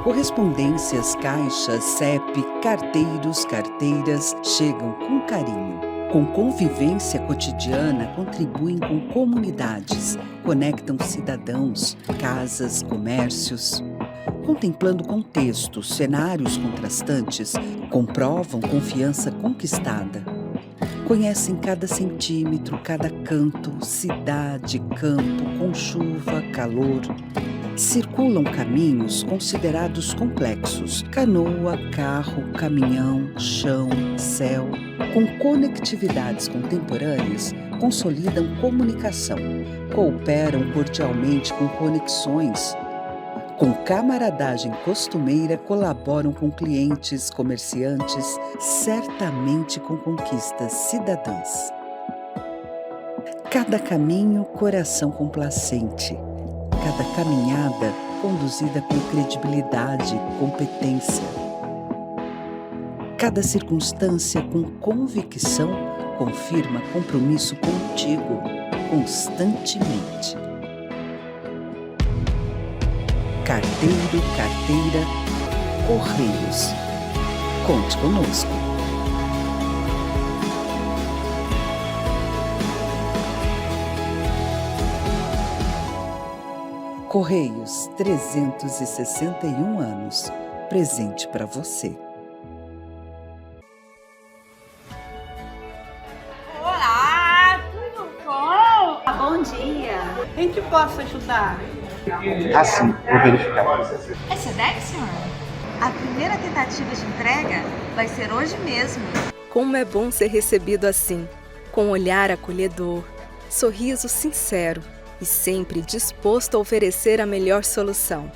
Correspondências, caixas, CEP, carteiros, carteiras chegam com carinho. Com convivência cotidiana, contribuem com comunidades, conectam cidadãos, casas, comércios. Contemplando contextos, cenários contrastantes, comprovam confiança conquistada. Conhecem cada centímetro, cada canto, cidade, campo, com chuva, calor. Circulam caminhos considerados complexos: canoa, carro, caminhão, chão, céu. Com conectividades contemporâneas, consolidam comunicação, cooperam cordialmente com conexões. Com camaradagem costumeira, colaboram com clientes, comerciantes, certamente com conquistas cidadãs. Cada caminho, coração complacente. Cada caminhada, conduzida com credibilidade, competência. Cada circunstância, com convicção, confirma compromisso contigo, constantemente. Carteiro, carteira, Correios. Conte conosco. Correios, 361 anos. Presente para você. Olá, tudo bom? Bom dia. Em que posso ajudar? Assim, vou verificar. É Sedex, senhor? A primeira tentativa de entrega vai ser hoje mesmo. Como é bom ser recebido assim, com olhar acolhedor, sorriso sincero e sempre disposto a oferecer a melhor solução.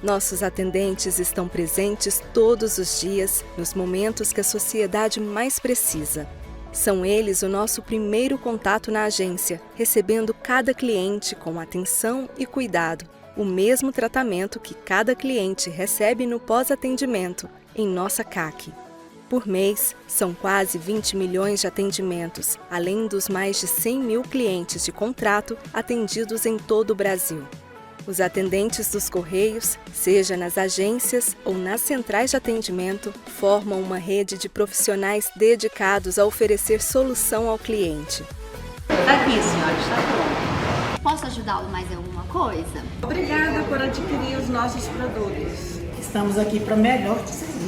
Nossos atendentes estão presentes todos os dias, nos momentos que a sociedade mais precisa. São eles o nosso primeiro contato na agência, recebendo cada cliente com atenção e cuidado, o mesmo tratamento que cada cliente recebe no pós-atendimento, em nossa CAC. Por mês, são quase 20 milhões de atendimentos, além dos mais de 100 mil clientes de contrato atendidos em todo o Brasil. Os atendentes dos Correios, seja nas agências ou nas centrais de atendimento, formam uma rede de profissionais dedicados a oferecer solução ao cliente. Aqui, senhora, está pronto. Posso ajudá-lo mais em alguma coisa? Obrigada por adquirir os nossos produtos. Estamos aqui para melhor te servir.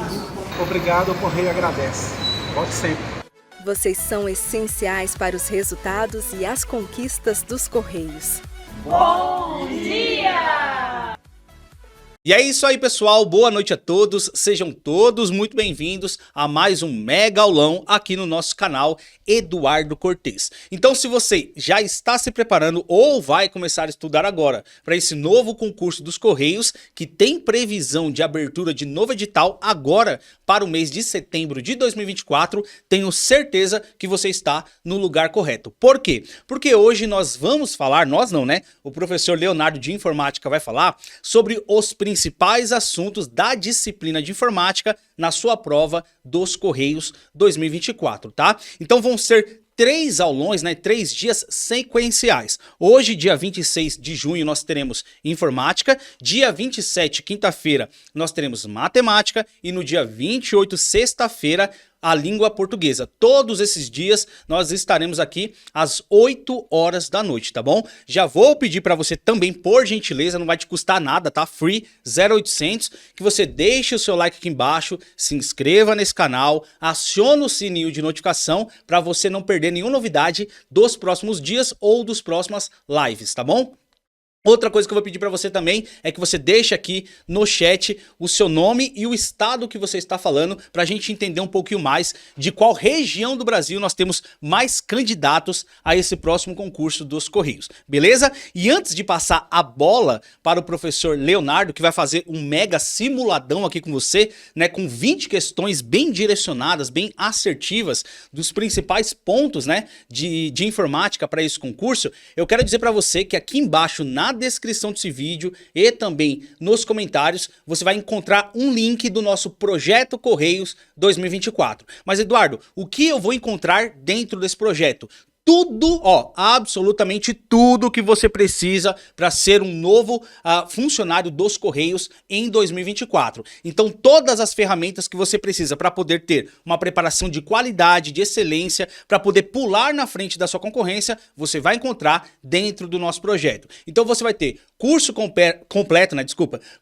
Obrigado, o Correio agradece. Volte sempre. Vocês são essenciais para os resultados e as conquistas dos Correios. Bom dia! E é isso aí, pessoal. Boa noite a todos. Sejam todos muito bem-vindos a mais um mega aulão aqui no nosso canal Eduardo Cortez. Então, se você já está se preparando ou vai começar a estudar agora para esse novo concurso dos Correios, que tem previsão de abertura de novo edital agora para o mês de setembro de 2024, tenho certeza que você está no lugar correto. Por quê? Porque hoje nós vamos falar, nós não, né? O professor Leonardo de Informática vai falar sobre os principais assuntos da disciplina de informática na sua prova dos Correios 2024, tá? Então vão ser 3 aulões, né? 3 dias sequenciais. Hoje, dia 26 de junho, nós teremos informática. Dia 27, quinta-feira, nós teremos matemática. E no dia 28, sexta-feira, a língua portuguesa. Todos esses dias nós estaremos aqui às 8 horas da noite, tá bom? Já vou pedir para você também, por gentileza, não vai te custar nada, tá? Free 0800, que você deixe o seu like aqui embaixo, se inscreva nesse canal, acione o sininho de notificação para você não perder nenhuma novidade dos próximos dias ou dos próximas lives, tá bom? Outra coisa que eu vou pedir para você também é que você deixe aqui no chat o seu nome e o estado que você está falando para a gente entender um pouquinho mais de qual região do Brasil nós temos mais candidatos a esse próximo concurso dos Correios, beleza? E antes de passar a bola para o professor Leonardo, que vai fazer um mega simuladão aqui com você, né, com 20 questões bem direcionadas, bem assertivas, dos principais pontos, né, de informática para esse concurso, eu quero dizer para você que aqui embaixo na descrição desse vídeo e também nos comentários você vai encontrar um link do nosso Projeto Correios 2024. Mas Eduardo, o que eu vou encontrar dentro desse projeto? tudo, ó, absolutamente tudo que você precisa para ser um novo funcionário dos Correios em 2024. Então, todas as ferramentas que você precisa para poder ter uma preparação de qualidade, de excelência, para poder pular na frente da sua concorrência, você vai encontrar dentro do nosso projeto. Então, você vai ter curso completo,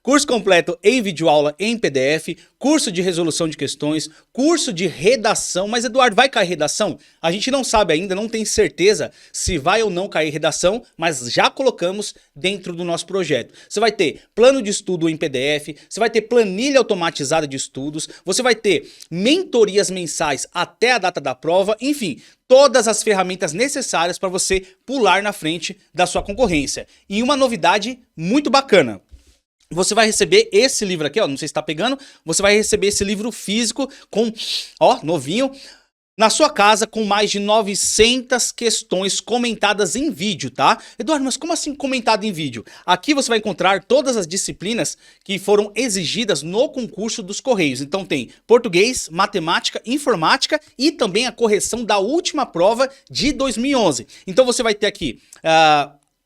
curso completo em videoaula em PDF, curso de resolução de questões, curso de redação. Mas, Eduardo, vai cair redação? A gente não sabe ainda, não tem certeza se vai ou não cair redação, mas já colocamos dentro do nosso projeto. Você vai ter plano de estudo em PDF, você vai ter planilha automatizada de estudos, você vai ter mentorias mensais até a data da prova, enfim, todas as ferramentas necessárias para você pular na frente da sua concorrência. E uma novidade muito bacana. Você vai receber esse livro aqui, ó, não sei se está pegando, você vai receber esse livro físico com, ó, novinho, na sua casa, com mais de 900 questões comentadas em vídeo, tá? Eduardo, mas como assim comentado em vídeo? Aqui você vai encontrar todas as disciplinas que foram exigidas no concurso dos Correios. Então tem português, matemática, informática e também a correção da última prova de 2011. Então você vai ter aqui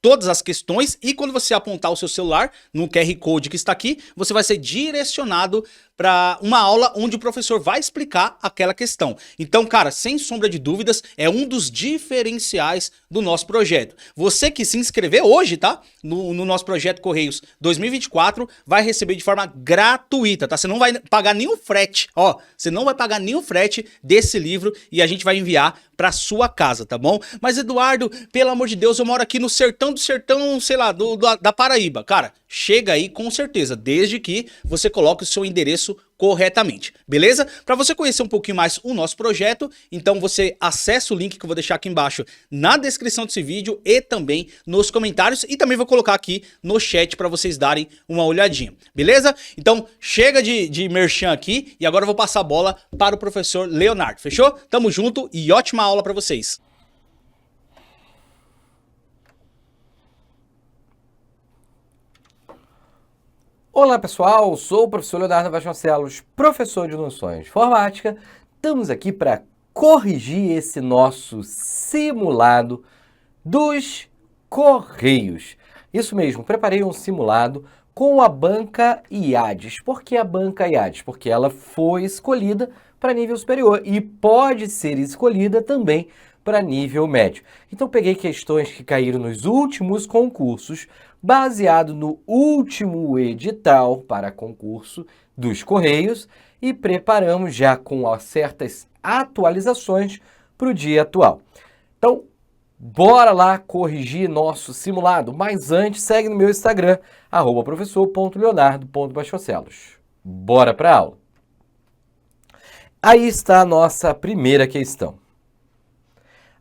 todas as questões e quando você apontar o seu celular no QR Code que está aqui, você vai ser direcionado para uma aula onde o professor vai explicar aquela questão. Então, cara, sem sombra de dúvidas, é um dos diferenciais do nosso projeto. Você que se inscrever hoje, tá? No nosso projeto Correios 2024, vai receber de forma gratuita, tá? Você não vai pagar nenhum frete, ó. Você não vai pagar nenhum frete desse livro e a gente vai enviar para sua casa, tá bom? Mas, Eduardo, pelo amor de Deus, eu moro aqui no sertão do sertão, sei lá, da Paraíba. Cara, chega aí com certeza, desde que você coloque o seu endereço corretamente, beleza? Para você conhecer um pouquinho mais o nosso projeto, então você acessa o link que eu vou deixar aqui embaixo na descrição desse vídeo e também nos comentários e também vou colocar aqui no chat para vocês darem uma olhadinha, beleza? Então chega de merchan aqui e agora eu vou passar a bola para o professor Leonardo, fechou? Tamo junto e ótima aula para vocês! Olá pessoal, sou o professor Leonardo Vasconcelos, professor de noções de informática. Estamos aqui para corrigir esse nosso simulado dos Correios. Isso mesmo, preparei um simulado com a banca IADES. Por que a banca IADES? Porque ela foi escolhida para nível superior e pode ser escolhida também para nível médio. Então peguei questões que caíram nos últimos concursos, baseado no último edital para concurso dos Correios e preparamos já com certas atualizações para o dia atual. Então, bora lá corrigir nosso simulado, mas antes segue no meu Instagram, @professor.leonardo.vasconcelos. Bora para a aula! Aí está a nossa primeira questão.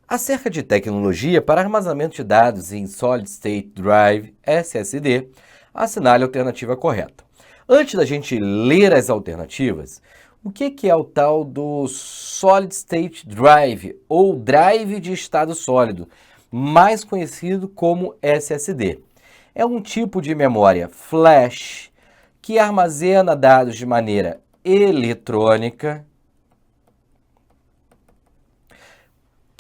Acerca de tecnologia para armazenamento de dados em Solid State Drive, SSD, assinale a alternativa correta. Antes da gente ler as alternativas, o que é o tal do Solid State Drive, ou Drive de estado sólido, mais conhecido como SSD? É um tipo de memória flash que armazena dados de maneira eletrônica,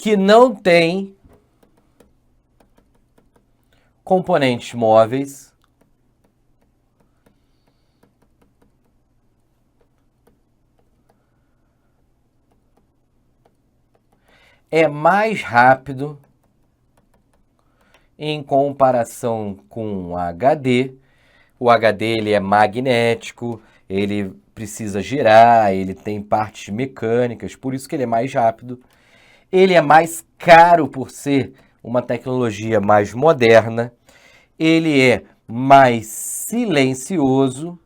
que não tem componentes móveis, é mais rápido em comparação com o HD. O HD ele é magnético, ele precisa girar, ele tem partes mecânicas, por isso que ele é mais rápido. Ele é mais caro por ser uma tecnologia mais moderna. Ele é mais silencioso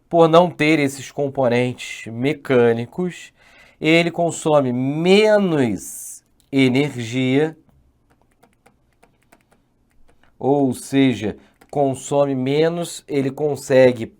por não ter esses componentes mecânicos. Ele consome menos energia, ou seja, consome menos, ele consegue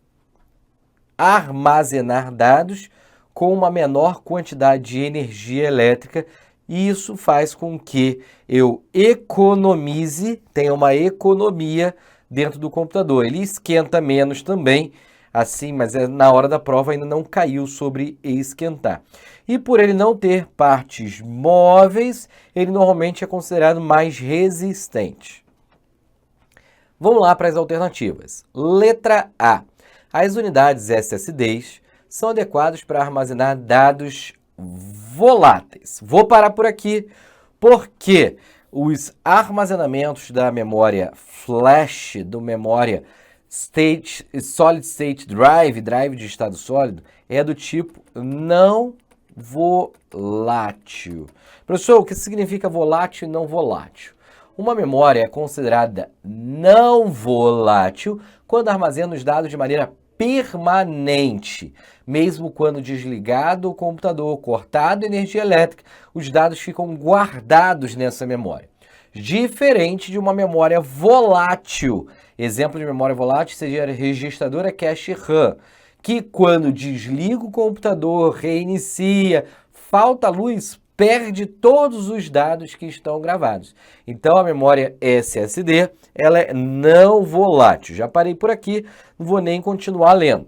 armazenar dados com uma menor quantidade de energia elétrica, e isso faz com que eu economize, tenha uma economia dentro do computador. Ele esquenta menos também, assim, mas na hora da prova ainda não caiu sobre esquentar. E por ele não ter partes móveis, ele normalmente é considerado mais resistente. Vamos lá para as alternativas. Letra A. As unidades SSDs são adequadas para armazenar dados voláteis. Vou parar por aqui porque os armazenamentos da memória flash, do memória solid state drive, drive de estado sólido, é do tipo não volátil. Professor, o que significa volátil e não volátil? Uma memória é considerada não volátil quando armazena os dados de maneira permanente. Mesmo quando desligado o computador, cortado a energia elétrica, os dados ficam guardados nessa memória. Diferente de uma memória volátil. Exemplo de memória volátil seria a registradora cache RAM, que quando desliga o computador, reinicia, falta luz, perde todos os dados que estão gravados. Então a memória SSD, ela é não volátil. Já parei por aqui, não vou nem continuar lendo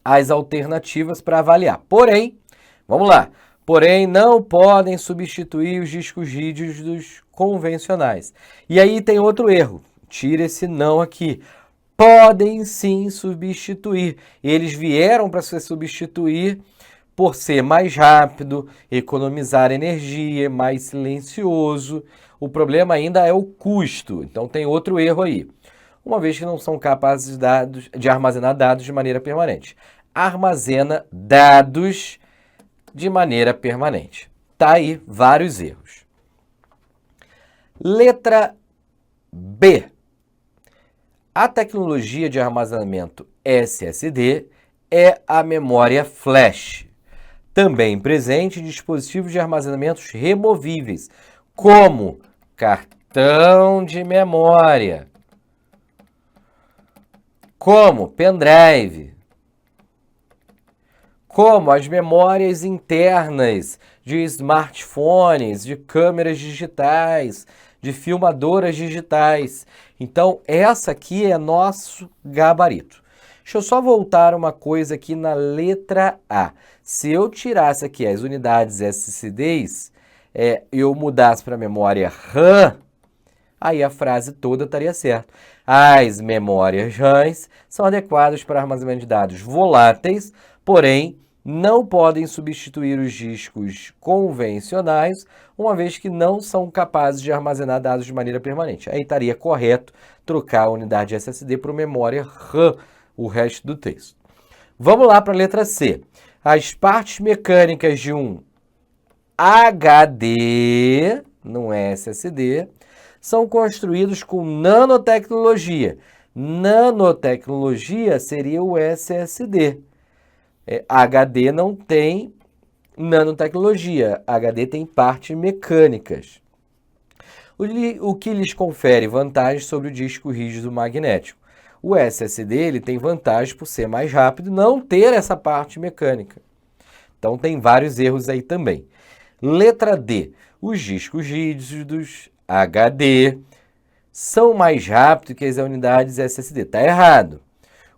as alternativas para avaliar. Porém, vamos lá. Porém, não podem substituir os discos rígidos convencionais. E aí tem outro erro. Tira esse não aqui. Podem sim substituir. Eles vieram para se substituir por ser mais rápido, economizar energia, mais silencioso. O problema ainda é o custo. Então tem outro erro aí. Uma vez que não são capazes de armazenar dados de maneira permanente. Armazena dados de maneira permanente. Tá aí vários erros. Letra B. A tecnologia de armazenamento SSD é a memória flash, também presente em dispositivos de armazenamentos removíveis, como cartão de memória, como pendrive, como as memórias internas de smartphones, de câmeras digitais, de filmadoras digitais. Então, essa aqui é nosso gabarito. Deixa eu só voltar uma coisa aqui na letra A. Se eu tirasse aqui as unidades SSDs, eu mudasse para a memória RAM, aí a frase toda estaria certa. As memórias RAMs são adequadas para armazenamento de dados voláteis, porém, não podem substituir os discos convencionais, uma vez que não são capazes de armazenar dados de maneira permanente. Aí estaria correto trocar a unidade SSD por memória RAM, o resto do texto. Vamos lá para a letra C. As partes mecânicas de um HD, não é SSD, são construídos com nanotecnologia. Nanotecnologia seria o SSD. HD não tem nanotecnologia, HD tem partes mecânicas. O que lhes confere vantagens sobre o disco rígido magnético. O SSD ele tem vantagem por ser mais rápido, não ter essa parte mecânica. Então tem vários erros aí também. Letra D. Os discos rígidos HD são mais rápidos que as unidades SSD. Está errado.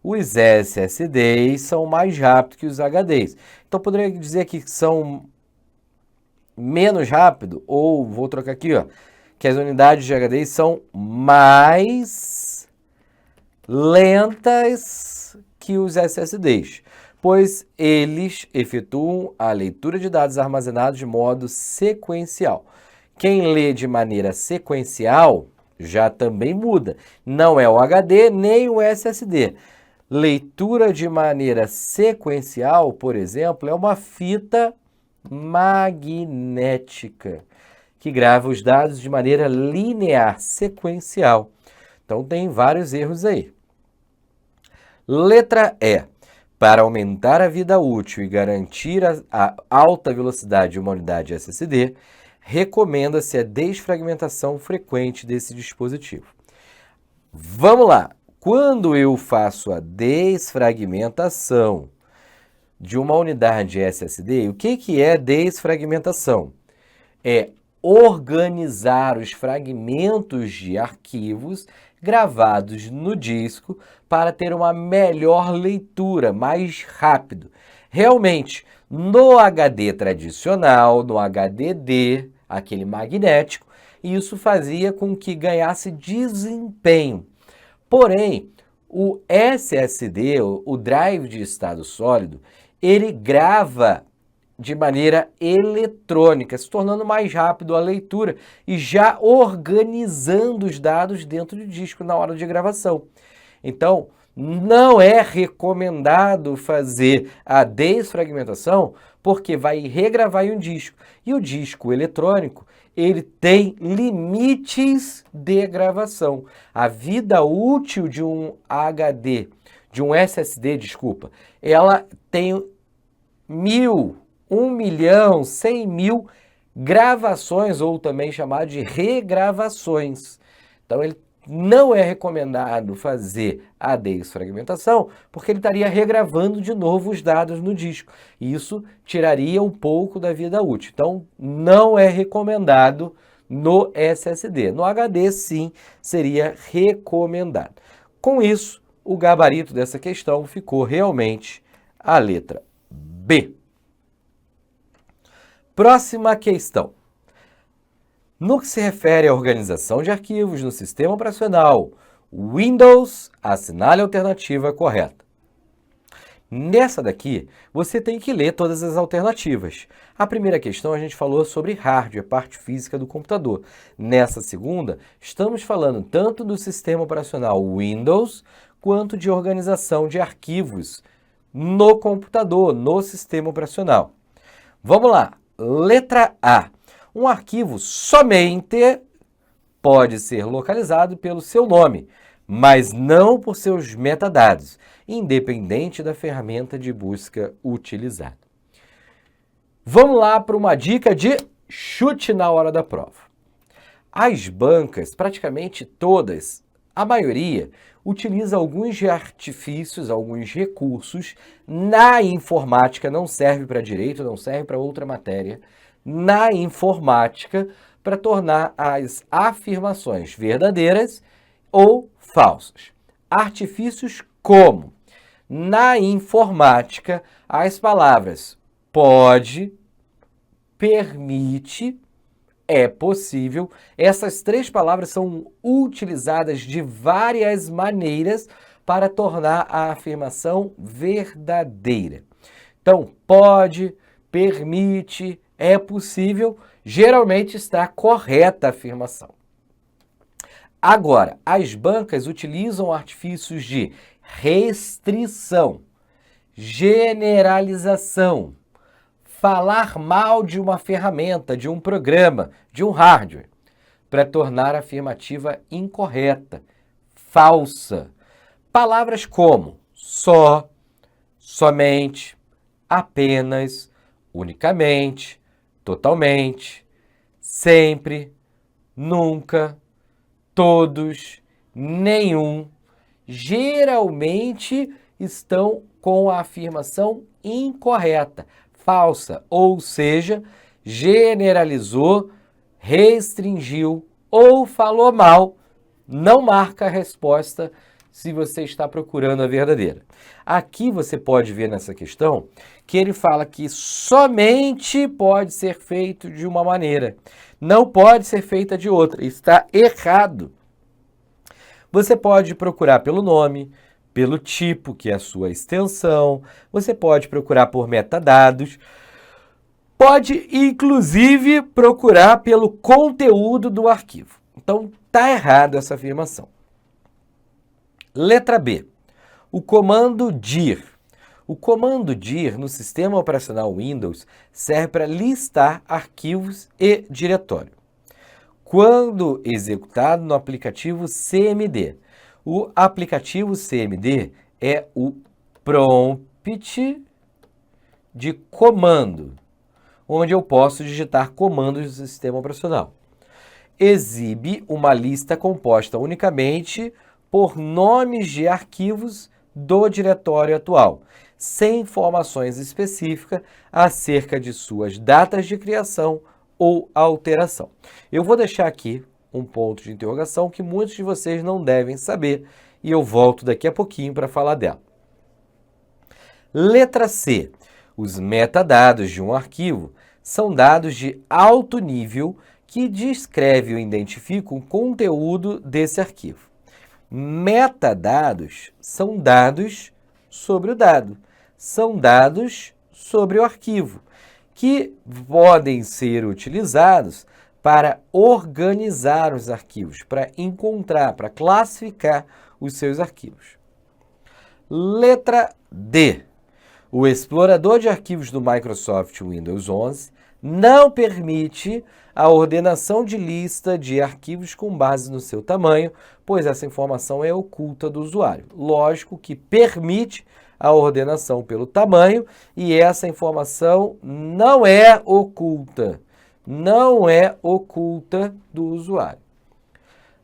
Os SSDs são mais rápidos que os HDs. Então, poderia dizer que são menos rápidos, ou vou trocar aqui, ó, que as unidades de HDs são mais lentas que os SSDs, pois eles efetuam a leitura de dados armazenados de modo sequencial. Quem lê de maneira sequencial já também muda. Não é o HD nem o SSD. Leitura de maneira sequencial, por exemplo, é uma fita magnética que grava os dados de maneira linear, sequencial. Então tem vários erros aí. Letra E. Para aumentar a vida útil e garantir a alta velocidade de uma unidade SSD, recomenda-se a desfragmentação frequente desse dispositivo. Vamos lá! Quando eu faço a desfragmentação de uma unidade SSD, o que é desfragmentação? É organizar os fragmentos de arquivos gravados no disco para ter uma melhor leitura, mais rápido. Realmente, no HD tradicional, no HDD, aquele magnético, isso fazia com que ganhasse desempenho. Porém, o SSD, o drive de estado sólido, ele grava de maneira eletrônica, se tornando mais rápido a leitura e já organizando os dados dentro do disco na hora de gravação. Então, não é recomendado fazer a desfragmentação porque vai regravar em um disco. E o disco eletrônico, ele tem limites de gravação. A vida útil de um HD, de um SSD, desculpa, ela tem 1.000, 1 milhão, 100 mil gravações, ou também chamado de regravações. Então, ele não é recomendado fazer a desfragmentação, porque ele estaria regravando de novo os dados no disco. E isso tiraria um pouco da vida útil. Então, não é recomendado no SSD. No HD, sim, seria recomendado. Com isso, o gabarito dessa questão ficou realmente a letra B. Próxima questão. No que se refere à organização de arquivos no sistema operacional Windows, assinale a alternativa correta. Nessa daqui, você tem que ler todas as alternativas. A primeira questão a gente falou sobre hardware, parte física do computador. Nessa segunda, estamos falando tanto do sistema operacional Windows, quanto de organização de arquivos no computador, no sistema operacional. Vamos lá. Letra A. Um arquivo somente pode ser localizado pelo seu nome, mas não por seus metadados, independente da ferramenta de busca utilizada. Vamos lá para uma dica de chute na hora da prova. As bancas, praticamente todas, a maioria, utiliza alguns artifícios, alguns recursos na informática, não serve para direito, não serve para outra matéria, na informática para tornar as afirmações verdadeiras ou falsas. Artifícios como, na informática, as palavras pode, permite, é possível. Essas três palavras são utilizadas de várias maneiras para tornar a afirmação verdadeira. Então, pode, permite, é possível, geralmente está correta a afirmação. Agora, as bancas utilizam artifícios de restrição, generalização, falar mal de uma ferramenta, de um programa, de um hardware, para tornar a afirmativa incorreta, falsa. Palavras como só, somente, apenas, unicamente, totalmente, sempre, nunca, todos, nenhum, geralmente estão com a afirmação incorreta, falsa, ou seja, generalizou, restringiu ou falou mal, não marca a resposta se você está procurando a verdadeira. Aqui você pode ver nessa questão que ele fala que somente pode ser feito de uma maneira, não pode ser feita de outra. Está errado. Você pode procurar pelo nome, pelo tipo, que é a sua extensão, você pode procurar por metadados, pode inclusive procurar pelo conteúdo do arquivo. Então, está errado essa afirmação. Letra B. O comando dir. O comando dir no sistema operacional Windows serve para listar arquivos e diretório. Quando executado no aplicativo CMD. O aplicativo CMD é o prompt de comando, onde eu posso digitar comandos do sistema operacional. Exibe uma lista composta unicamente por nomes de arquivos do diretório atual, sem informações específicas acerca de suas datas de criação ou alteração. Eu vou deixar aqui um ponto de interrogação que muitos de vocês não devem saber e eu volto daqui a pouquinho para falar dela. Letra C. Os metadados de um arquivo são dados de alto nível que descreve ou identifica o conteúdo desse arquivo. Metadados são dados sobre o dado, são dados sobre o arquivo, que podem ser utilizados para organizar os arquivos, para encontrar, para classificar os seus arquivos. Letra D. O explorador de arquivos do Microsoft Windows 11 não permite a ordenação de lista de arquivos com base no seu tamanho, pois essa informação é oculta do usuário. Lógico que permite a ordenação pelo tamanho e essa informação não é oculta. Não é oculta do usuário.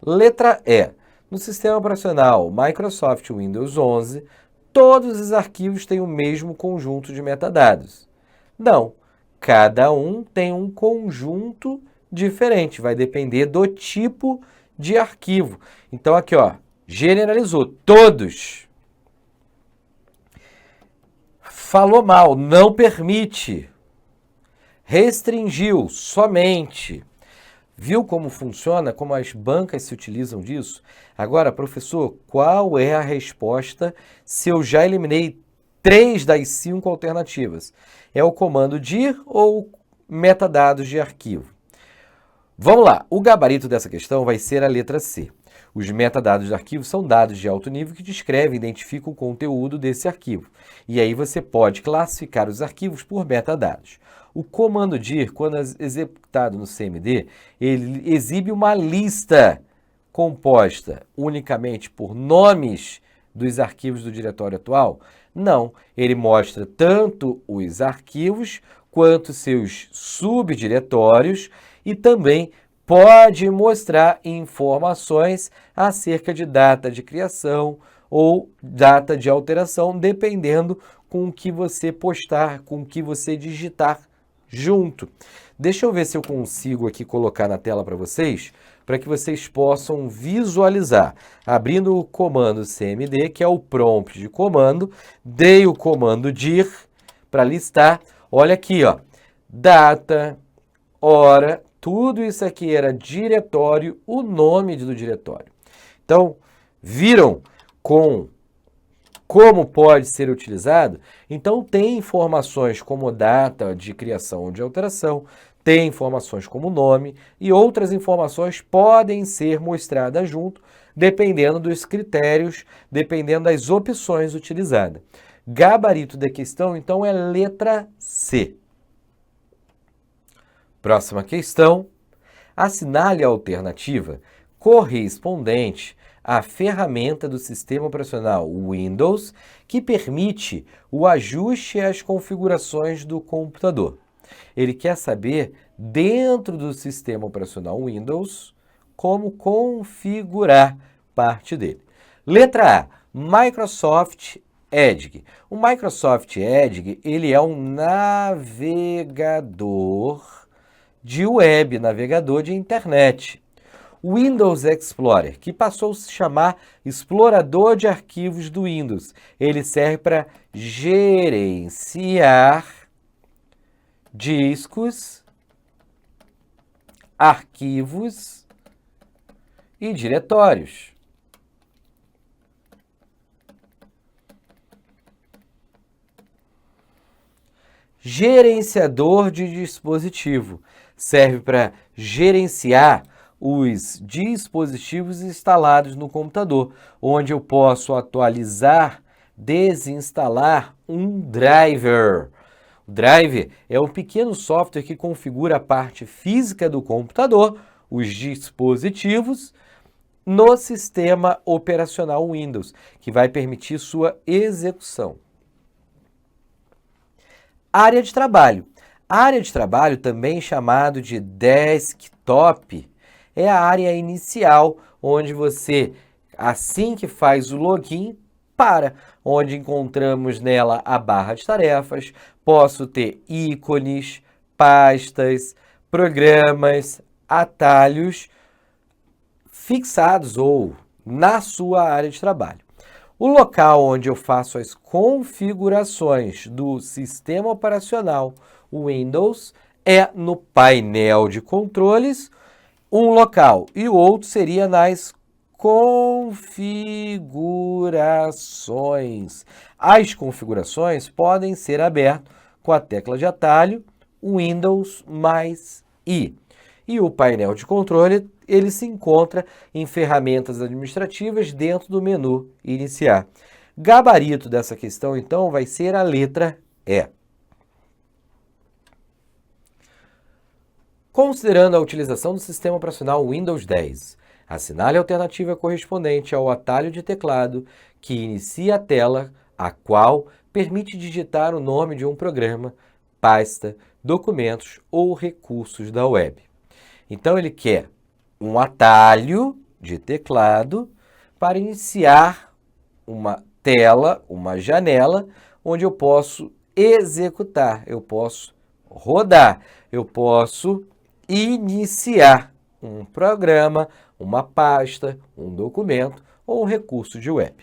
Letra E. No sistema operacional Microsoft Windows 11, todos os arquivos têm o mesmo conjunto de metadados. Não, cada um tem um conjunto diferente, vai depender do tipo de arquivo. Então aqui, ó, generalizou, todos. Falou mal, não permite. Restringiu, somente. Viu como funciona, como as bancas se utilizam disso? Agora, professor, qual é a resposta se eu já eliminei 3 das 5 alternativas? É o comando dir ou metadados de arquivo? Vamos lá, o gabarito dessa questão vai ser a letra C. Os metadados de arquivo são dados de alto nível que descrevem e identificam o conteúdo desse arquivo. E aí você pode classificar os arquivos por metadados. O comando dir, quando executado no CMD, ele exibe uma lista composta unicamente por nomes dos arquivos do diretório atual? Não, ele mostra tanto os arquivos quanto seus subdiretórios e também pode mostrar informações acerca de data de criação ou data de alteração, dependendo com o que você postar, com o que você digitar junto. Deixa eu ver se eu consigo aqui colocar na tela para que vocês possam visualizar. Abrindo o comando CMD, que é o prompt de comando, dei o comando dir para listar. Olha aqui, ó, data, hora, tudo isso aqui era diretório, o nome do diretório. Então, viram como pode ser utilizado? Então, tem informações como data de criação ou de alteração, tem informações como nome e outras informações podem ser mostradas junto, dependendo dos critérios, dependendo das opções utilizadas. Gabarito da questão, então, é letra C. Próxima questão. Assinale a alternativa correspondente à ferramenta do sistema operacional Windows que permite o ajuste às configurações do computador. Ele quer saber, dentro do sistema operacional Windows, como configurar parte dele. Letra A, Microsoft Edge. O Microsoft Edge, ele é um navegador de web, navegador de internet. O Windows Explorer, que passou a se chamar explorador de arquivos do Windows. Ele serve para gerenciar discos, arquivos e diretórios. Gerenciador de dispositivo serve para gerenciar os dispositivos instalados no computador, onde eu posso atualizar, desinstalar um driver. O driver é um pequeno software que configura a parte física do computador, os dispositivos, no sistema operacional Windows, que vai permitir sua execução. Área de trabalho. A área de trabalho, também chamado de desktop, é a área inicial onde você, assim que faz o login, onde encontramos nela a barra de tarefas, posso ter ícones, pastas, programas, atalhos, fixados ou na sua área de trabalho. O local onde eu faço as configurações do sistema operacional Windows é no painel de controles, um local, e o outro seria nas configurações. As configurações podem ser abertas com a tecla de atalho Windows mais I. E o painel de controle, ele se encontra em ferramentas administrativas dentro do menu Iniciar. Gabarito dessa questão, então, vai ser a letra E. Considerando a utilização do sistema operacional Windows 10, assinale a alternativa correspondente ao atalho de teclado que inicia a tela, a qual permite digitar o nome de um programa, pasta, documentos ou recursos da web. Então, ele quer um atalho de teclado para iniciar uma tela, uma janela, onde eu posso executar, eu posso rodar, eu posso iniciar um programa, uma pasta, um documento ou um recurso de web.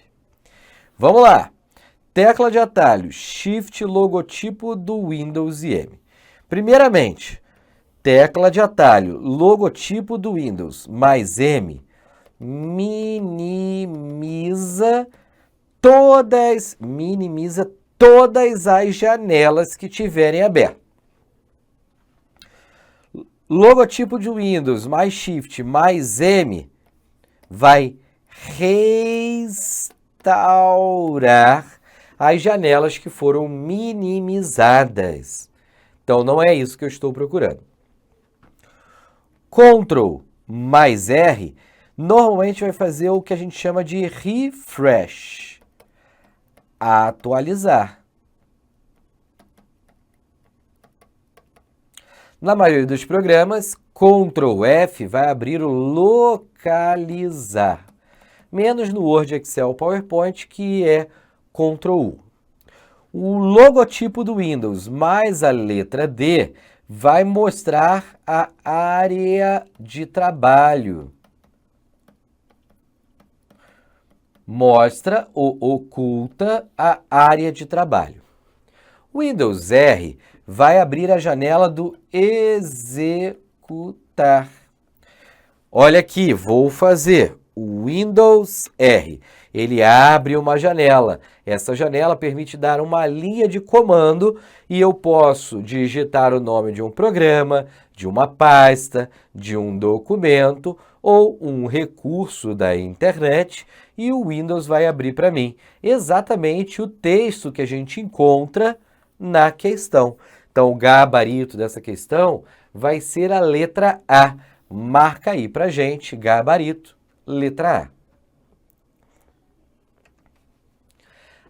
Vamos lá! Tecla de atalho, Shift logotipo do Windows e M. Primeiramente, tecla de atalho, logotipo do Windows mais M, minimiza todas as janelas que tiverem abertas. Logotipo de Windows mais Shift mais M vai restaurar as janelas que foram minimizadas. Então, não é isso que eu estou procurando. Ctrl mais R normalmente vai fazer o que a gente chama de refresh. Atualizar. Na maioria dos programas, Ctrl F vai abrir o localizar. Menos no Word, Excel, PowerPoint, que é Ctrl U. O logotipo do Windows mais a letra D vai mostrar a área de trabalho. Mostra ou oculta a área de trabalho. Windows R vai abrir a janela do executar. Olha aqui, vou fazer o Windows R. Ele abre uma janela. Essa janela permite dar uma linha de comando e eu posso digitar o nome de um programa, de uma pasta, de um documento ou um recurso da internet e o Windows vai abrir para mim exatamente o texto que a gente encontra na questão. Então, o gabarito dessa questão vai ser a letra A. Marca aí para gente, gabarito, letra A.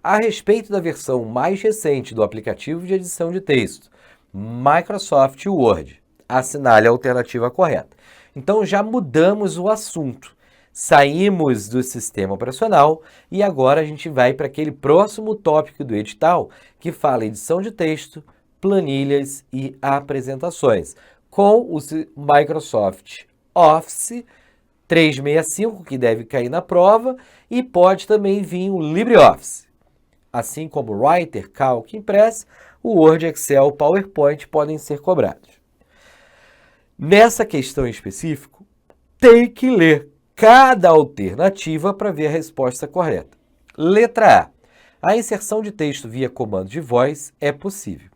A respeito da versão mais recente do aplicativo de edição de texto, Microsoft Word, assinale a alternativa correta. Então, já mudamos o assunto. Saímos do sistema operacional e agora a gente vai para aquele próximo tópico do edital que fala edição de texto, planilhas e apresentações, com o Microsoft Office 365, que deve cair na prova, e pode também vir o LibreOffice. Assim como Writer, Calc, Impress, o Word, Excel, PowerPoint podem ser cobrados. Nessa questão em específico, tem que ler cada alternativa para ver a resposta correta. Letra A. A inserção de texto via comando de voz é possível.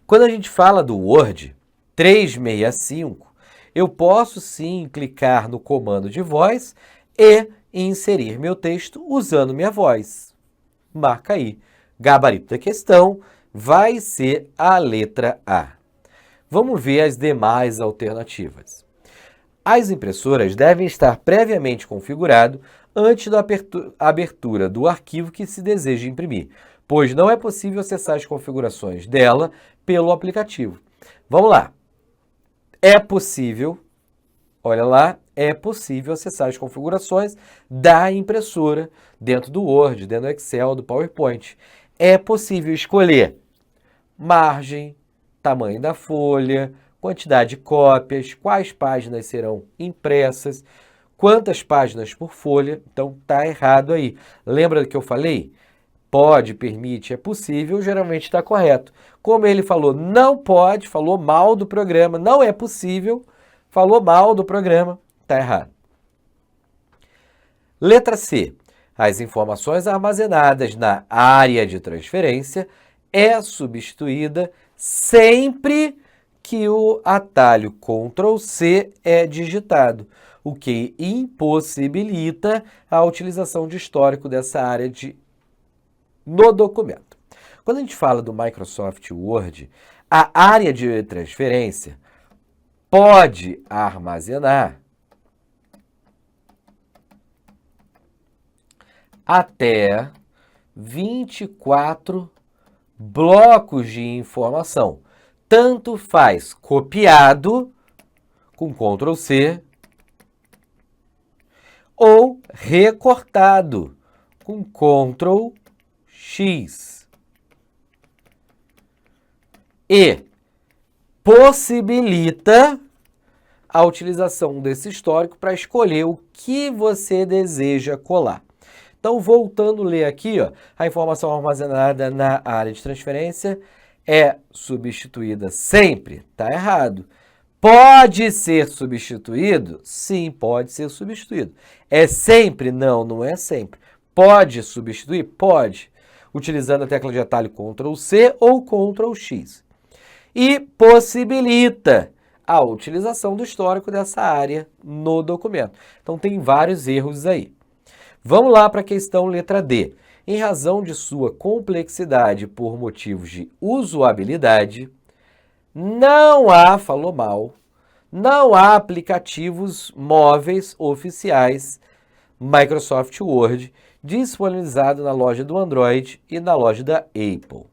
Quando a gente fala do Word 365, eu posso sim clicar no comando de voz e inserir meu texto usando minha voz. Marca aí. Gabarito da questão vai ser a letra A. Vamos ver as demais alternativas. As impressoras devem estar previamente configuradas antes da abertura do arquivo que se deseja imprimir, pois não é possível acessar as configurações dela pelo aplicativo. Vamos lá. É possível, olha lá, é possível acessar as configurações da impressora dentro do Word, dentro do Excel, do PowerPoint. É possível escolher margem, tamanho da folha, quantidade de cópias, quais páginas serão impressas, Quantas páginas por folha? Então tá errado aí. Lembra que eu falei? Pode, permite, é possível, geralmente está correto. Como ele falou não pode, falou mal do programa, não é possível, falou mal do programa, está errado. Letra C. As informações armazenadas na área de transferência é substituída sempre que o atalho Ctrl+C é digitado, o que impossibilita a utilização de histórico dessa área no documento. Quando a gente fala do Microsoft Word, a área de transferência pode armazenar até 24 blocos de informação. Tanto faz copiado com Ctrl+C ou recortado com Ctrl+X. E possibilita a utilização desse histórico para escolher o que você deseja colar. Então, voltando a ler aqui, ó, a informação armazenada na área de transferência é substituída sempre. Está errado. Pode ser substituído? Sim, pode ser substituído. É sempre? Não, não é sempre. Pode substituir? Pode. Utilizando a tecla de atalho Ctrl+C ou Ctrl+X. E possibilita a utilização do histórico dessa área no documento. Então, tem vários erros aí. Vamos lá para a questão letra D. Em razão de sua complexidade por motivos de usabilidade, não há, falou mal, não há aplicativos móveis oficiais Microsoft Word disponibilizado na loja do Android e na loja da Apple.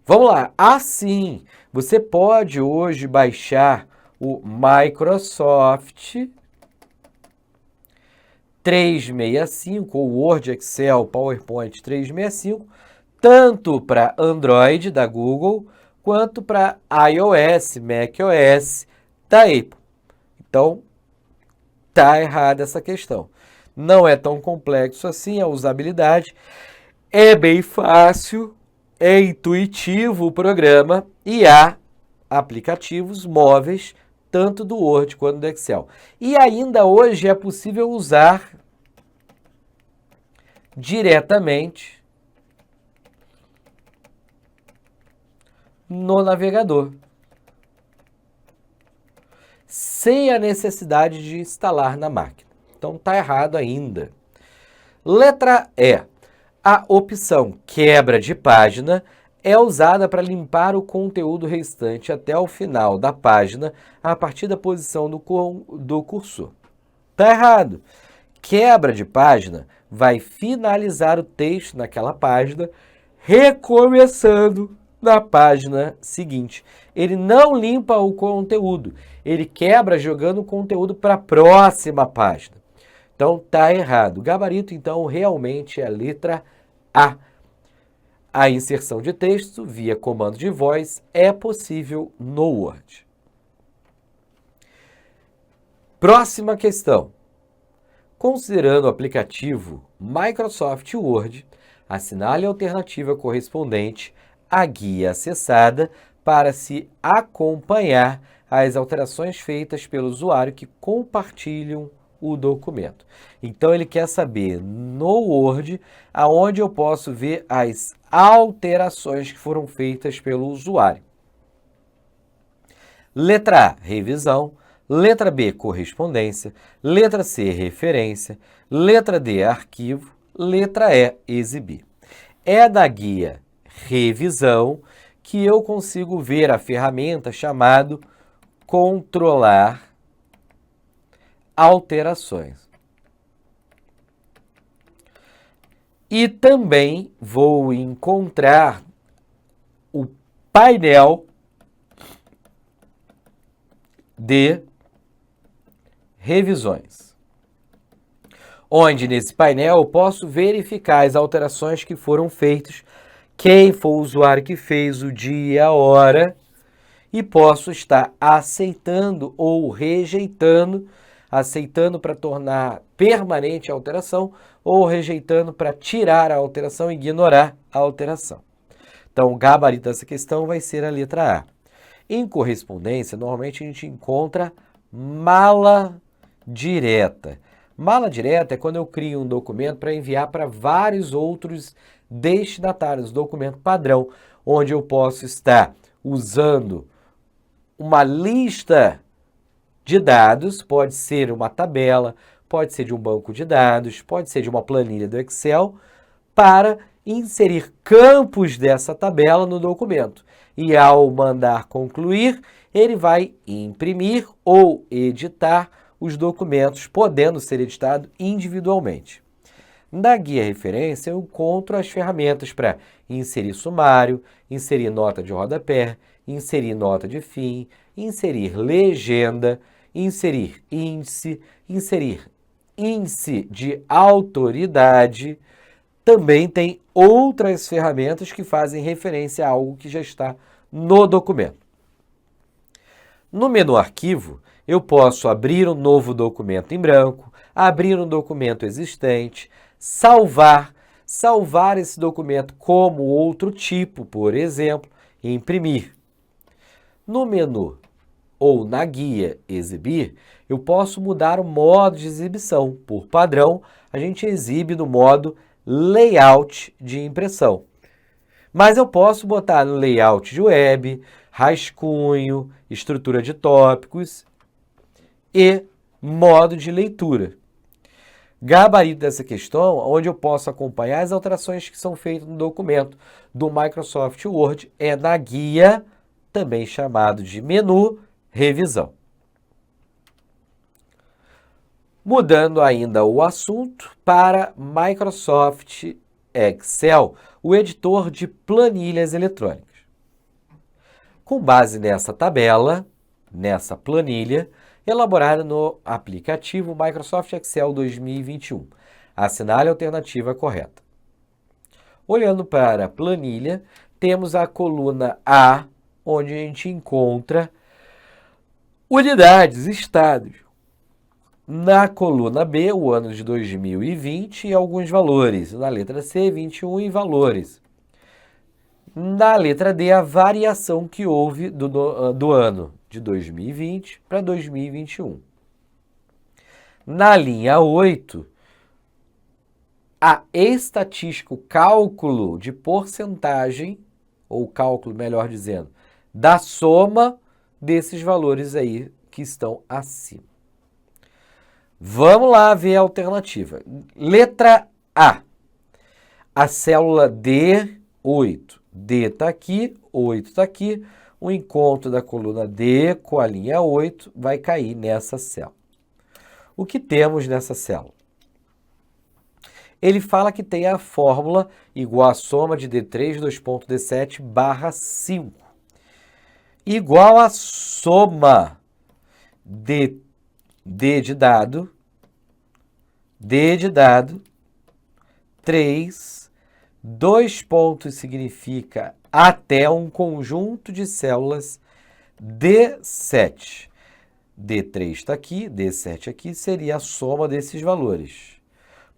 Vamos lá. Assim, você pode hoje baixar o Microsoft 365 ou Word, Excel, PowerPoint 365, tanto para Android da Google, quanto para iOS, macOS da Apple. Então, tá errada essa questão. Não é tão complexo assim a usabilidade, é bem fácil, é intuitivo o programa e há aplicativos móveis tanto do Word quanto do Excel. E ainda hoje é possível usar diretamente no navegador, sem a necessidade de instalar na máquina. Então está errado ainda. Letra E. A opção quebra de página é usada para limpar o conteúdo restante até o final da página a partir da posição do cursor. Está errado. Quebra de página vai finalizar o texto naquela página, recomeçando na página seguinte. Ele não limpa o conteúdo, ele quebra jogando o conteúdo para a próxima página. Então está errado. O gabarito, então, realmente é a letra A. A inserção de texto via comando de voz é possível no Word. Próxima questão. Considerando o aplicativo Microsoft Word, assinale a alternativa correspondente à guia acessada para se acompanhar as alterações feitas pelo usuário que compartilham o documento. Então ele quer saber no Word aonde eu posso ver as alterações que foram feitas pelo usuário. Letra A, revisão. Letra B, correspondência. Letra C, referência. Letra D, arquivo. Letra E, exibir. É da guia revisão que eu consigo ver a ferramenta chamada controlar alterações. E também vou encontrar o painel de revisões, onde nesse painel eu posso verificar as alterações que foram feitas, quem foi o usuário que fez, o dia e a hora, e posso estar aceitando ou rejeitando aceitando para tornar permanente a alteração ou rejeitando para tirar a alteração e ignorar a alteração. Então, o gabarito dessa questão vai ser a letra A. Em correspondência, normalmente a gente encontra mala direta. Mala direta é quando eu crio um documento para enviar para vários outros destinatários, documento padrão, onde eu posso estar usando uma lista de dados, pode ser uma tabela, pode ser de um banco de dados, pode ser de uma planilha do Excel, para inserir campos dessa tabela no documento. E ao mandar concluir, ele vai imprimir ou editar os documentos, podendo ser editado individualmente. Na guia referência, eu encontro as ferramentas para inserir sumário, inserir nota de rodapé, inserir nota de fim, inserir legenda, inserir índice de autoridade. Também tem outras ferramentas que fazem referência a algo que já está no documento. No menu Arquivo, eu posso abrir um novo documento em branco, abrir um documento existente, salvar esse documento como outro tipo, por exemplo, e imprimir. No menu ou na guia Exibir, eu posso mudar o modo de exibição. Por padrão, a gente exibe no modo Layout de impressão. Mas eu posso botar no layout de web, rascunho, estrutura de tópicos e modo de leitura. Gabarito dessa questão, onde eu posso acompanhar as alterações que são feitas no documento do Microsoft Word, é na guia, também chamado de menu, revisão. Mudando ainda o assunto para Microsoft Excel, o editor de planilhas eletrônicas. Com base nessa tabela, nessa planilha, elaborada no aplicativo Microsoft Excel 2021. Assinale a alternativa correta. Olhando para a planilha, temos a coluna A, onde a gente encontra unidades, estados. Na coluna B, o ano de 2020 e alguns valores. Na letra C, 21 e valores. Na letra D, a variação que houve do ano de 2020 para 2021. Na linha 8, a estatística, o cálculo de porcentagem, ou cálculo, melhor dizendo, da soma desses valores aí que estão acima. Vamos lá ver a alternativa. Letra A. A célula D8. D está aqui, 8 está aqui. O encontro da coluna D com a linha 8 vai cair nessa célula. O que temos nessa célula? Ele fala que tem a fórmula igual à soma de D3, 2.D7 barra 5. Igual a soma D de dado, 3, 2 pontos significa até um conjunto de células D7. D3 está aqui, D7 aqui, seria a soma desses valores.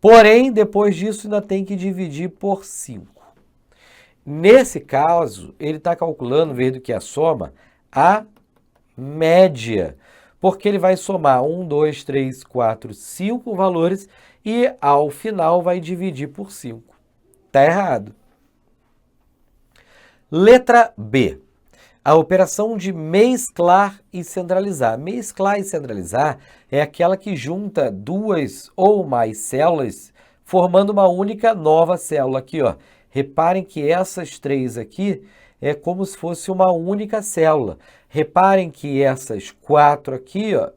Porém, depois disso, ainda tem que dividir por 5. Nesse caso, ele está calculando, em vez do que a soma, a média. Porque ele vai somar 1, 2, 3, 4, 5 valores e, ao final, vai dividir por 5. Está errado. Letra B. A operação de mesclar e centralizar. Mesclar e centralizar é aquela que junta duas ou mais células, formando uma única nova célula. Aqui, ó. Reparem que essas três aqui é como se fosse uma única célula. Reparem que essas quatro aqui, ó,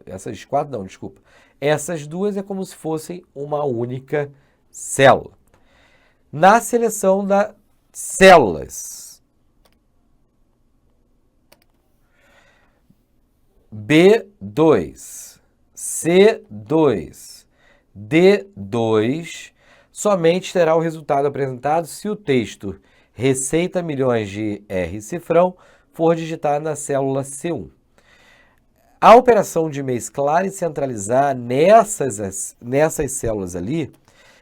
essas duas é como se fossem uma única célula. Na seleção das células, B2, C2, D2, somente terá o resultado apresentado se o texto Receita milhões de R cifrão for digitado na célula C1. A operação de mesclar e centralizar nessas células ali,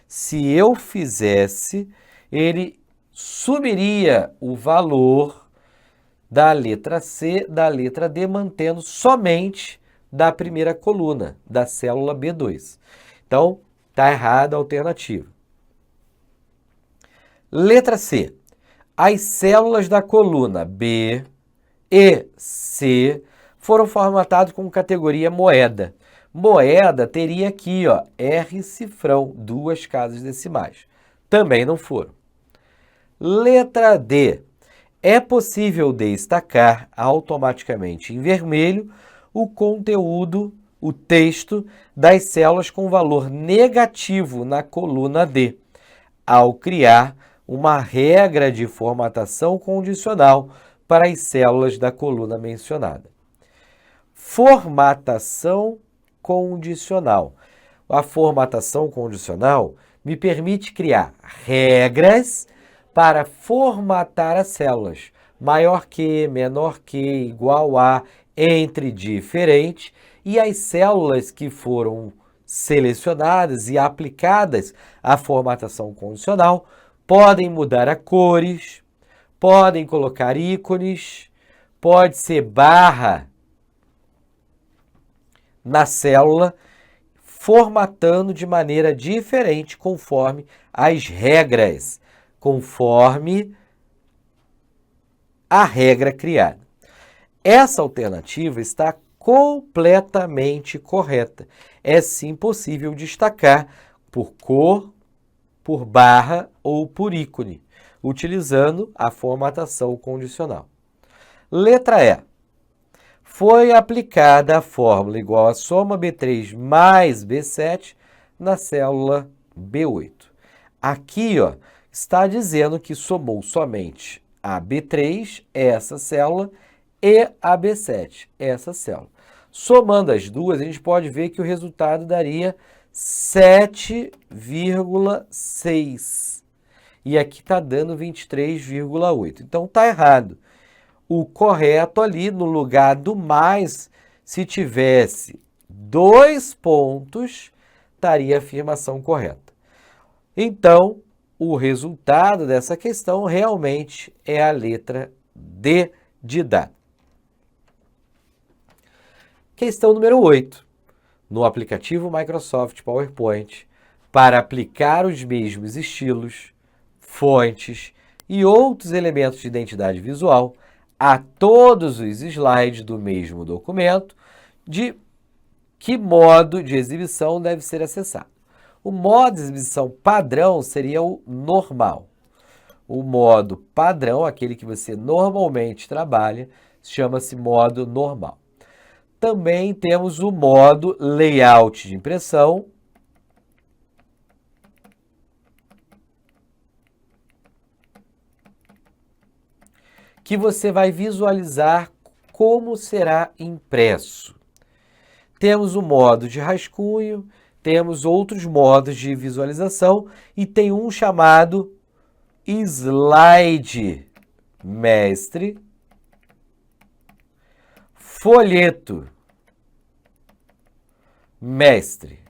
se eu fizesse, ele subiria o valor da letra C, da letra D, mantendo somente da primeira coluna, da célula B2. Então, está errada a alternativa. Letra C. As células da coluna B e C foram formatadas com categoria moeda. Moeda teria aqui, ó, R cifrão, 2 casas decimais. Também não foram. Letra D. É possível destacar automaticamente em vermelho o conteúdo, o texto das células com valor negativo na coluna D, ao criar uma regra de formatação condicional para as células da coluna mencionada. Formatação condicional. A formatação condicional me permite criar regras para formatar as células. Maior que, menor que, igual a, entre diferente. E as células que foram selecionadas e aplicadas à formatação condicional podem mudar a cores, podem colocar ícones, pode ser barra na célula, formatando de maneira diferente conforme as regras, conforme a regra criada. Essa alternativa está completamente correta. É sim possível destacar por cor, por barra ou por ícone, utilizando a formatação condicional. Letra E. Foi aplicada a fórmula igual a soma B3 mais B7 na célula B8. Aqui, ó, está dizendo que somou somente a B3, essa célula, e a B7, essa célula. Somando as duas, a gente pode ver que o resultado daria 7,6. E aqui está dando 23,8. Então, está errado. O correto ali, no lugar do mais, se tivesse 2 pontos, estaria a afirmação correta. Então, o resultado dessa questão realmente é a letra D de dado. Questão número 8. No aplicativo Microsoft PowerPoint, para aplicar os mesmos estilos, fontes e outros elementos de identidade visual a todos os slides do mesmo documento, de que modo de exibição deve ser acessado. O modo de exibição padrão seria o normal. O modo padrão, aquele que você normalmente trabalha, chama-se modo normal. Também temos o modo layout de impressão, que você vai visualizar como será impresso. Temos o modo de rascunho, temos outros modos de visualização e tem um chamado slide mestre, folheto mestre.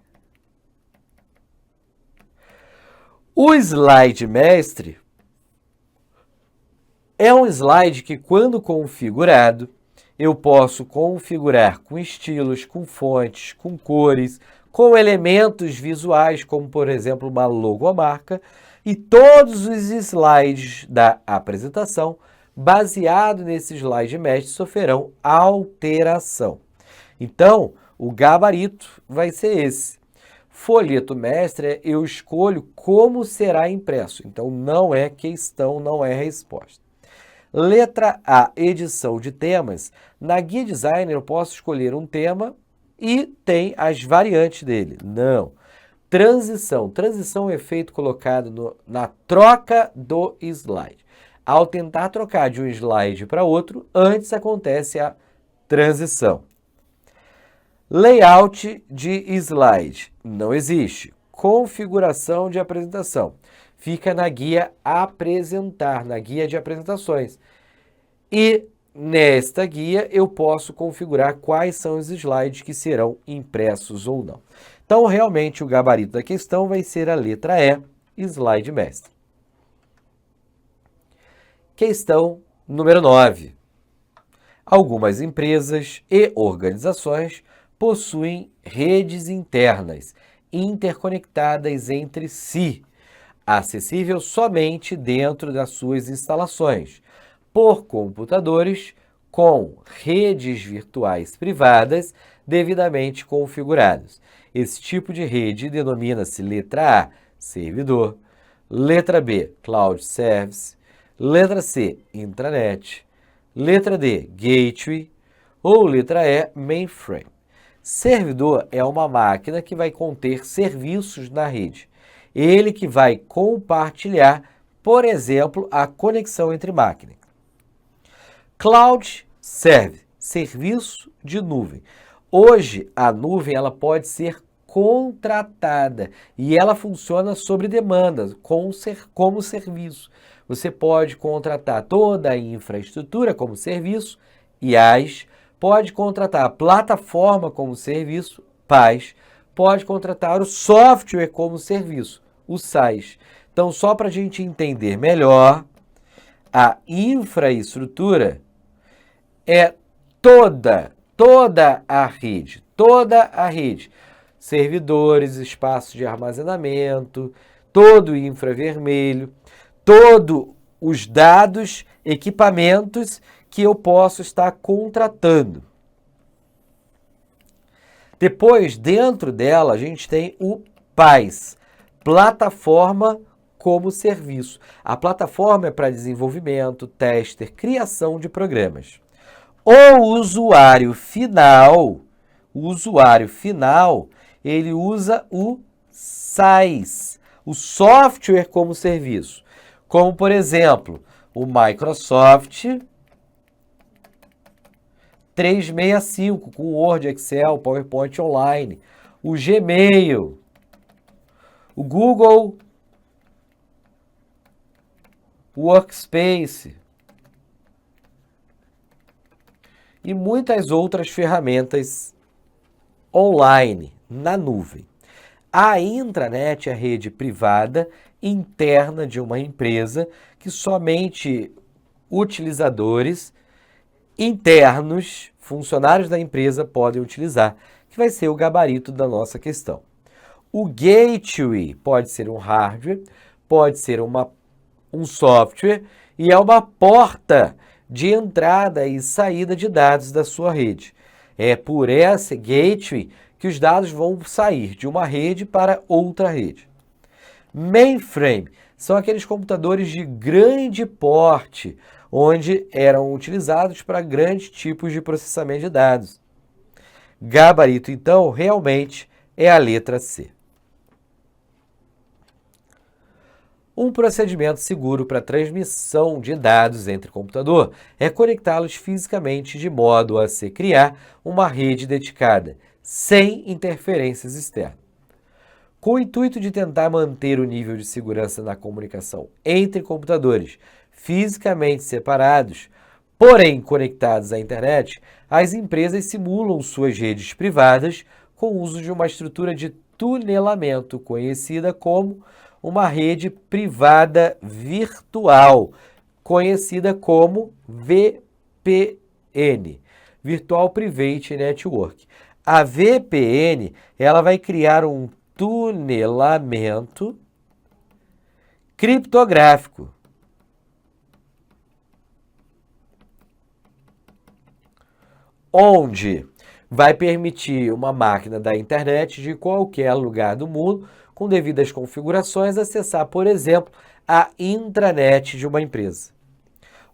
O slide mestre é um slide que, quando configurado, eu posso configurar com estilos, com fontes, com cores, com elementos visuais, como, por exemplo, uma logomarca, e todos os slides da apresentação, baseado nesse slide mestre, sofrerão alteração. Então, o gabarito vai ser esse. Folheto mestre, eu escolho como será impresso. Então, não é questão, não é resposta. Letra A, edição de temas. Na guia designer eu posso escolher um tema e tem as variantes dele. Não. Transição. Transição é um efeito colocado na troca do slide. Ao tentar trocar de um slide para outro, antes acontece a transição. Layout de slide. Não existe. Configuração de apresentação. Fica na guia apresentar, na guia de apresentações. E nesta guia eu posso configurar quais são os slides que serão impressos ou não. Então, realmente, o gabarito da questão vai ser a letra E, slide mestre. Questão número 9. Algumas empresas e organizações possuem redes internas interconectadas entre si, acessível somente dentro das suas instalações, por computadores com redes virtuais privadas devidamente configurados. Esse tipo de rede denomina-se letra A, servidor, letra B, cloud service, letra C, intranet, letra D, gateway ou letra E, mainframe. Servidor é uma máquina que vai conter serviços na rede. Ele que vai compartilhar, por exemplo, a conexão entre máquinas. Cloud serve, serviço de nuvem. Hoje, a nuvem ela pode ser contratada e ela funciona sobre demanda, como serviço. Você pode contratar toda a infraestrutura como serviço, IaaS, pode contratar a plataforma como serviço, PaaS, pode contratar o software como serviço, o SaaS. Então, só para a gente entender melhor, a infraestrutura é toda a rede, servidores, espaços de armazenamento, todo o infravermelho, todos os dados, equipamentos que eu posso estar contratando. Depois, dentro dela, a gente tem o PaaS, Plataforma como Serviço. A plataforma é para desenvolvimento, tester, criação de programas. O usuário final, ele usa o SaaS, o software como serviço. Como, por exemplo, o Microsoft 365, com Word, Excel, PowerPoint Online, o Gmail, o Google Workspace e muitas outras ferramentas online, na nuvem. A intranet é a rede privada interna de uma empresa que somente utilizadores internos, funcionários da empresa, podem utilizar, que vai ser o gabarito da nossa questão. O gateway pode ser um hardware, pode ser um software e é uma porta de entrada e saída de dados da sua rede. É por essa gateway que os dados vão sair de uma rede para outra rede. Mainframe são aqueles computadores de grande porte, onde eram utilizados para grandes tipos de processamento de dados. Gabarito, então, realmente é a letra C. Um procedimento seguro para transmissão de dados entre computador é conectá-los fisicamente de modo a se criar uma rede dedicada, sem interferências externas. Com o intuito de tentar manter o nível de segurança na comunicação entre computadores fisicamente separados, porém conectados à internet, as empresas simulam suas redes privadas com o uso de uma estrutura de tunelamento conhecida como uma rede privada virtual, conhecida como VPN, Virtual Private Network. A VPN, ela vai criar um tunelamento criptográfico, onde vai permitir uma máquina da internet de qualquer lugar do mundo, com devidas configurações, acessar, por exemplo, a intranet de uma empresa.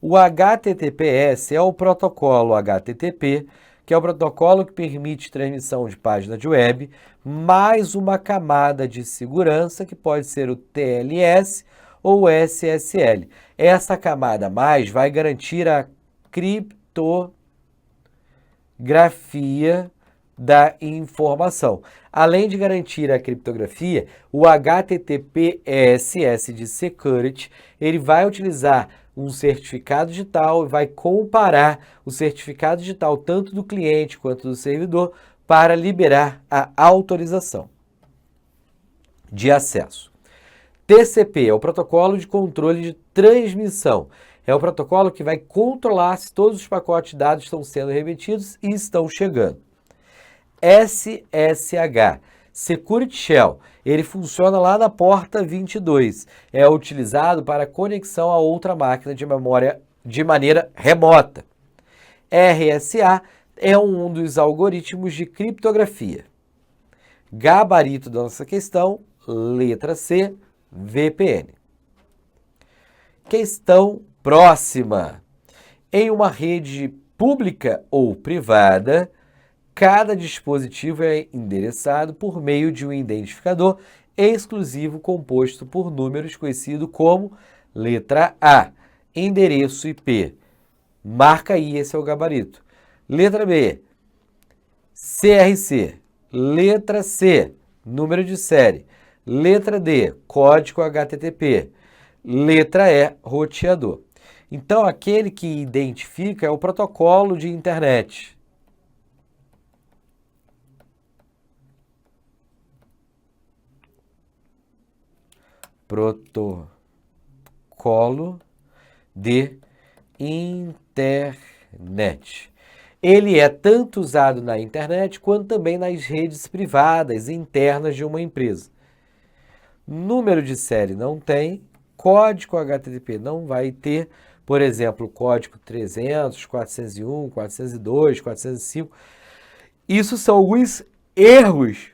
O HTTPS é o protocolo HTTP, que é o protocolo que permite transmissão de página de web, mais uma camada de segurança, que pode ser o TLS ou o SSL. Essa camada mais vai garantir a criptografia da informação. Além de garantir a criptografia, o HTTPS de Security, ele vai utilizar um certificado digital e vai comparar o certificado digital tanto do cliente quanto do servidor para liberar a autorização de acesso. TCP é o protocolo de controle de transmissão. É o protocolo que vai controlar se todos os pacotes de dados estão sendo remetidos e estão chegando. SSH, Security Shell, ele funciona lá na porta 22. É utilizado para conexão a outra máquina de memória de maneira remota. RSA é um dos algoritmos de criptografia. Gabarito da nossa questão, letra C, VPN. Questão próxima. Em uma rede pública ou privada, cada dispositivo é endereçado por meio de um identificador exclusivo composto por números conhecido como letra A, endereço IP. Marca aí, esse é o gabarito. Letra B, CRC. Letra C, número de série. Letra D, código HTTP. Letra E, roteador. Então, aquele que identifica é o protocolo de internet. Protocolo de internet. Ele é tanto usado na internet quanto também nas redes privadas internas de uma empresa. Número de série não tem, código HTTP não vai ter, por exemplo, código 300, 401, 402, 405. Isso são alguns erros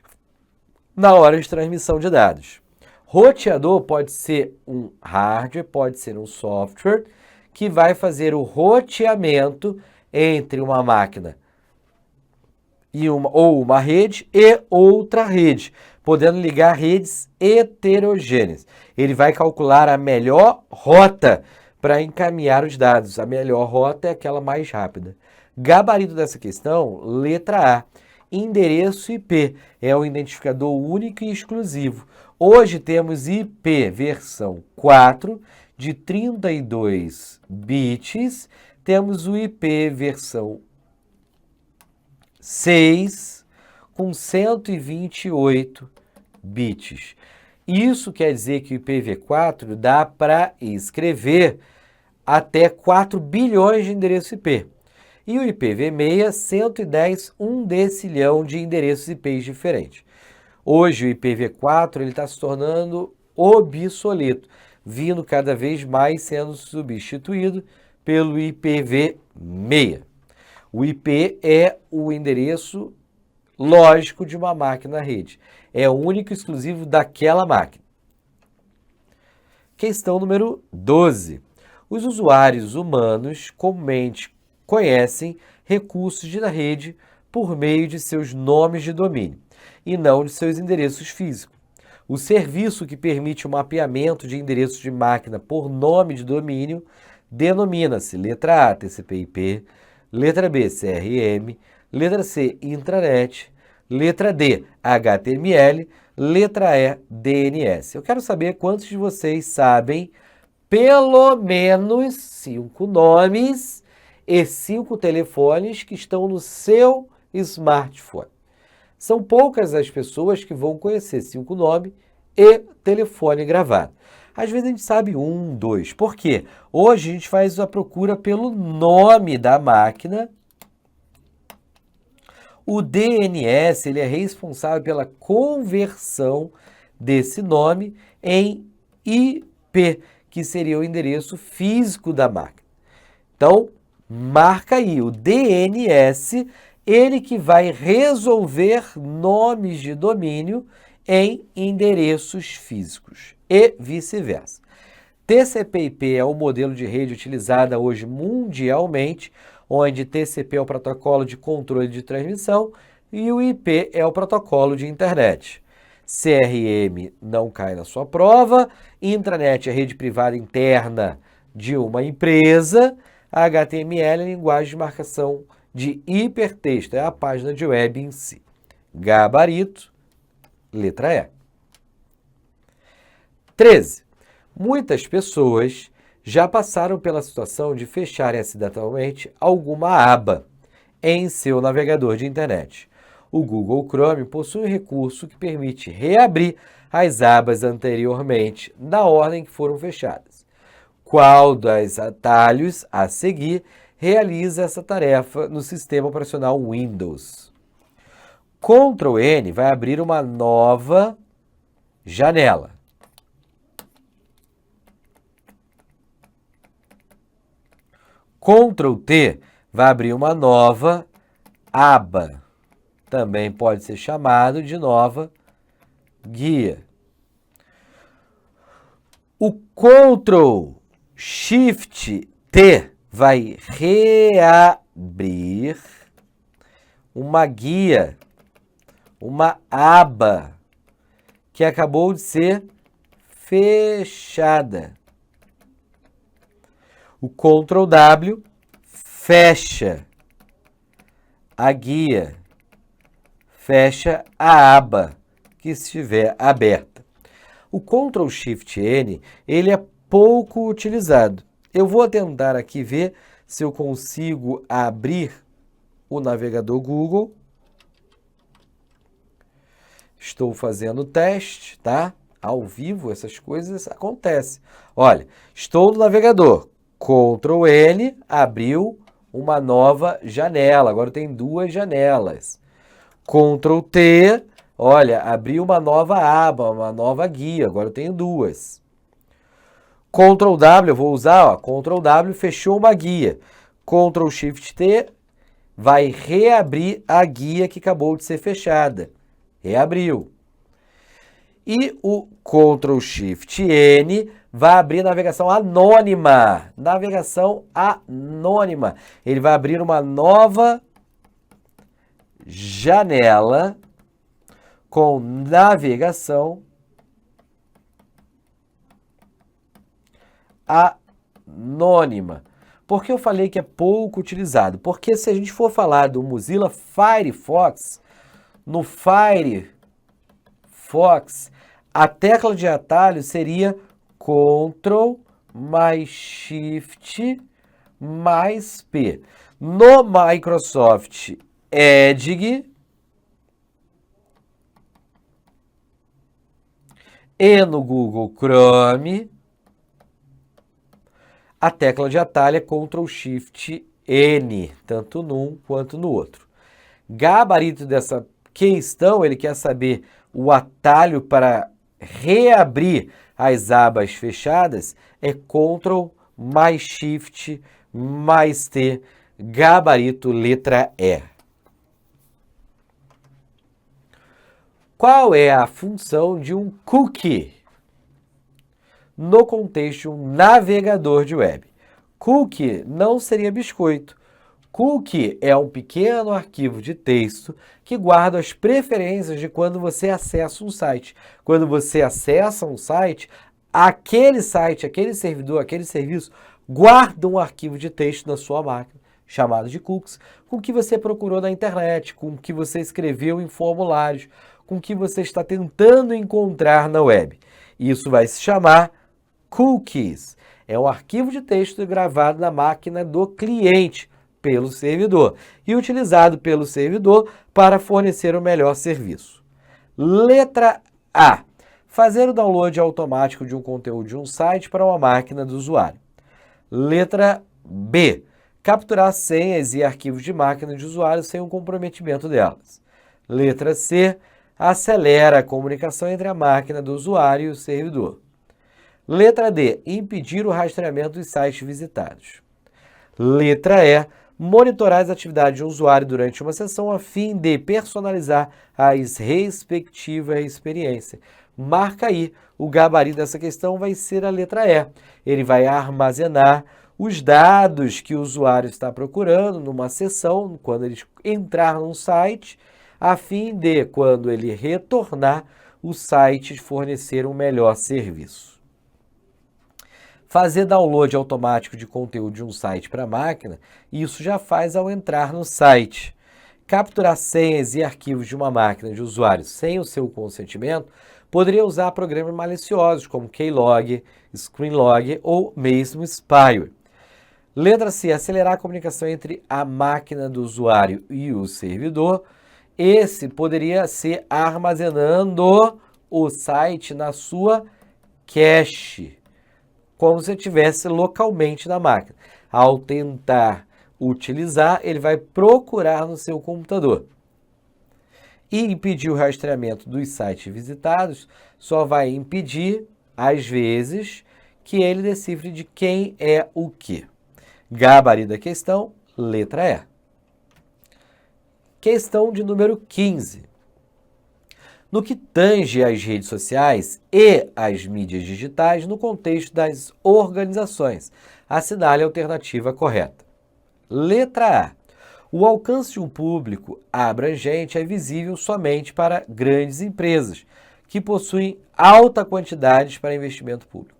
na hora de transmissão de dados. Roteador pode ser um hardware, pode ser um software que vai fazer o roteamento entre uma máquina ou uma rede e outra rede, podendo ligar redes heterogêneas. Ele vai calcular a melhor rota para encaminhar os dados. A melhor rota é aquela mais rápida. Gabarito dessa questão, letra A. Endereço IP é o identificador único e exclusivo. Hoje temos IP versão 4 de 32 bits. Temos o IP versão 6 com 128 bits. Isso quer dizer que o IPv4 dá para escrever até 4 bilhões de endereços IP. E o IPv6, 110, 1 decilhão de endereços IP diferentes. Hoje o IPv4 está se tornando obsoleto, vindo cada vez mais sendo substituído pelo IPv6. O IP é o endereço lógico de uma máquina rede. É único e exclusivo daquela máquina. Questão número 12. Os usuários humanos comumente conhecem recursos da rede por meio de seus nomes de domínio e não de seus endereços físicos. O serviço que permite o mapeamento de endereços de máquina por nome de domínio denomina-se letra A, TCP/IP, letra B, CRM, letra C, intranet, letra D, HTML, letra E, DNS. Eu quero saber quantos de vocês sabem pelo menos 5 nomes e 5 telefones que estão no seu smartphone. São poucas as pessoas que vão conhecer 5 nomes e telefone gravado. Às vezes a gente sabe 1, 2. Por quê? Hoje a gente faz a procura pelo nome da máquina. O DNS ele é responsável pela conversão desse nome em IP, que seria o endereço físico da máquina. Então, marca aí, o DNS, ele que vai resolver nomes de domínio em endereços físicos e vice-versa. TCP/IP é o modelo de rede utilizada hoje mundialmente, onde TCP é o protocolo de controle de transmissão e o IP é o protocolo de internet. CRM não cai na sua prova, intranet é rede privada interna de uma empresa, HTML é linguagem de marcação de hipertexto, é a página de web em si. Gabarito, letra E. 13. Muitas pessoas já passaram pela situação de fecharem acidentalmente alguma aba em seu navegador de internet. O Google Chrome possui um recurso que permite reabrir as abas anteriormente na ordem que foram fechadas. Qual dos atalhos a seguir realiza essa tarefa no sistema operacional Windows? Ctrl N vai abrir uma nova janela. Ctrl T vai abrir uma nova aba. Também pode ser chamado de nova guia. O Ctrl Shift T vai reabrir uma guia, uma aba que acabou de ser fechada. O Ctrl W fecha a guia, fecha a aba que estiver aberta. O Ctrl Shift N, ele é pouco utilizado. Eu vou tentar aqui ver se eu consigo abrir o navegador Google. Estou fazendo o teste, tá? Ao vivo essas coisas acontecem. Olha, estou no navegador. Ctrl N abriu uma nova janela. Agora tem duas janelas. Ctrl T, olha, abriu uma nova aba, uma nova guia. Agora eu tenho duas. Ctrl W, eu vou usar, ó, Ctrl W fechou uma guia. Ctrl Shift T vai reabrir a guia que acabou de ser fechada. Reabriu. E o Ctrl Shift N vai abrir navegação anônima. Navegação anônima. Ele vai abrir uma nova janela com navegação anônima. Por que eu falei que é pouco utilizado? Porque se a gente for falar do Mozilla Firefox, no Firefox, a tecla de atalho seria Ctrl mais Shift mais P. No Microsoft Edge e no Google Chrome, a tecla de atalho é Ctrl Shift N, tanto num quanto no outro. Gabarito dessa questão, ele quer saber o atalho para reabrir as abas fechadas, é Ctrl mais Shift mais T, gabarito letra E. Qual é a função de um cookie no contexto de um navegador de web? Cookie não seria biscoito. Cookie é um pequeno arquivo de texto que guarda as preferências de quando você acessa um site. Quando você acessa um site, aquele servidor, aquele serviço, guarda um arquivo de texto na sua máquina, chamado de cookies, com o que você procurou na internet, com o que você escreveu em formulários, com o que você está tentando encontrar na web. Isso vai se chamar cookies. É um arquivo de texto gravado na máquina do cliente pelo servidor e utilizado pelo servidor para fornecer o melhor serviço. Letra A. Fazer o download automático de um conteúdo de um site para uma máquina do usuário. Letra B. Capturar senhas e arquivos de máquina de usuário sem o comprometimento delas. Letra C. Acelera a comunicação entre a máquina do usuário e o servidor. Letra D. Impedir o rastreamento dos sites visitados. Letra E. Monitorar as atividades de um usuário durante uma sessão a fim de personalizar a respectiva experiência. Marca aí, o gabarito dessa questão vai ser a letra E. Ele vai armazenar os dados que o usuário está procurando numa sessão, quando ele entrar num site, a fim de, quando ele retornar, o site fornecer um melhor serviço. Fazer download automático de conteúdo de um site para a máquina, isso já faz ao entrar no site. Capturar senhas e arquivos de uma máquina de usuário sem o seu consentimento poderia usar programas maliciosos como Keylog, Screenlog ou mesmo Spyware. Letra C, acelerar a comunicação entre a máquina do usuário e o servidor. Esse poderia ser armazenando o site na sua cache, como se estivesse localmente na máquina. Ao tentar utilizar, ele vai procurar no seu computador. E impedir o rastreamento dos sites visitados só vai impedir, às vezes, que ele decifre de quem é o quê. Gabarito da questão, letra E. Questão de número 15. No que tange às redes sociais e às mídias digitais no contexto das organizações, assinale a alternativa correta. Letra A. O alcance de um público abrangente é visível somente para grandes empresas, que possuem alta quantidade para investimento público.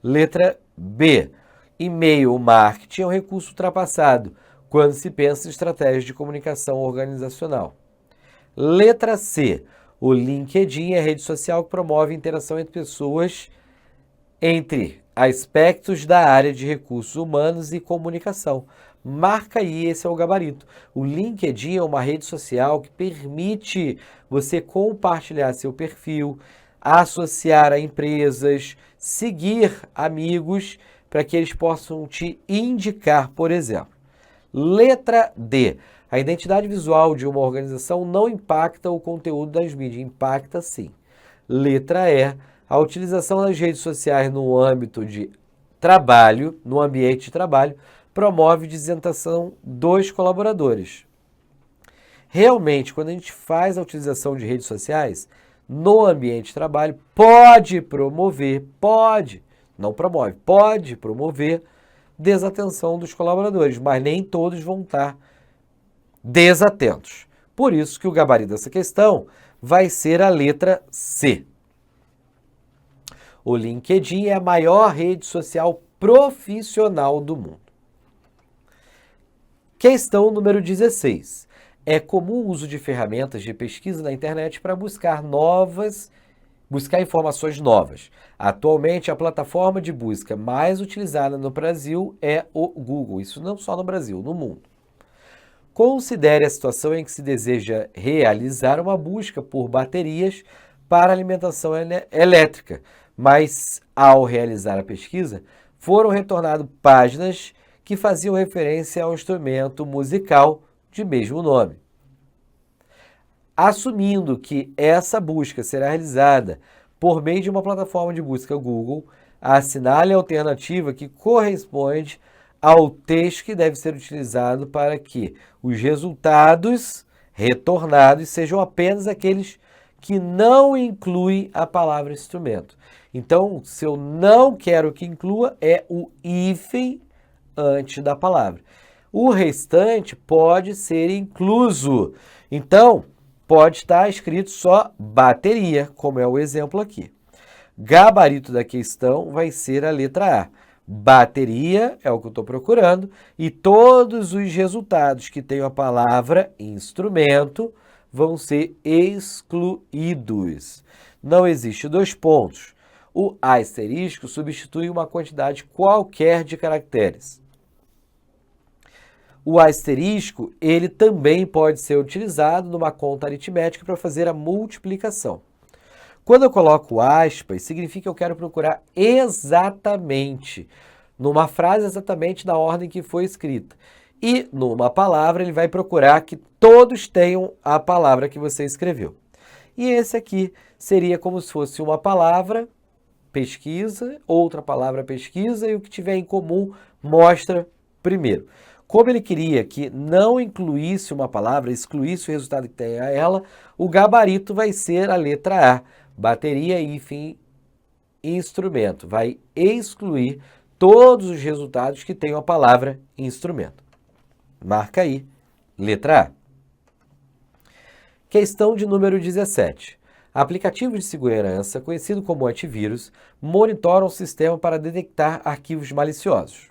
Letra B. E-mail marketing é um recurso ultrapassado quando se pensa em estratégias de comunicação organizacional. Letra C. O LinkedIn é a rede social que promove a interação entre pessoas entre aspectos da área de recursos humanos e comunicação. Marca aí, esse é o gabarito. O LinkedIn é uma rede social que permite você compartilhar seu perfil, associar a empresas, seguir amigos para que eles possam te indicar, por exemplo. Letra D. A identidade visual de uma organização não impacta o conteúdo das mídias, impacta sim. Letra E. A utilização das redes sociais no âmbito de trabalho, no ambiente de trabalho, promove desisentação dos colaboradores. Realmente, quando a gente faz a utilização de redes sociais no ambiente de trabalho, pode promover desatenção dos colaboradores, mas nem todos vão estar desatentos. Por isso que o gabarito dessa questão vai ser a letra C. O LinkedIn é a maior rede social profissional do mundo. Questão número 16. É comum o uso de ferramentas de pesquisa na internet para buscar informações novas. Atualmente, a plataforma de busca mais utilizada no Brasil é o Google. Isso não só no Brasil, no mundo. Considere a situação em que se deseja realizar uma busca por baterias para alimentação elétrica, mas ao realizar a pesquisa, foram retornadas páginas que faziam referência ao instrumento musical de mesmo nome. Assumindo que essa busca será realizada por meio de uma plataforma de busca Google, assinale a alternativa que corresponde ao texto que deve ser utilizado para que os resultados retornados sejam apenas aqueles que não incluem a palavra instrumento. Então, se eu não quero que inclua, é o hífen antes da palavra. O restante pode ser incluso. Então, pode estar escrito só bateria, como é o exemplo aqui. Gabarito da questão vai ser a letra A. Bateria é o que eu estou procurando e todos os resultados que tenham a palavra instrumento vão ser excluídos. Não existe dois pontos. O asterisco substitui uma quantidade qualquer de caracteres. O asterisco, ele também pode ser utilizado numa conta aritmética para fazer a multiplicação. Quando eu coloco aspas, significa que eu quero procurar exatamente, numa frase exatamente na ordem que foi escrita. E numa palavra, ele vai procurar que todos tenham a palavra que você escreveu. E esse aqui seria como se fosse uma palavra, pesquisa, outra palavra, pesquisa, e o que tiver em comum mostra primeiro. Como ele queria que não incluísse uma palavra, excluísse o resultado que tem a ela, o gabarito vai ser a letra A. Bateria, hífen, instrumento. Vai excluir todos os resultados que tenham a palavra instrumento. Marca aí, letra A. Questão de número 17. Aplicativos de segurança, conhecido como antivírus, monitoram o sistema para detectar arquivos maliciosos.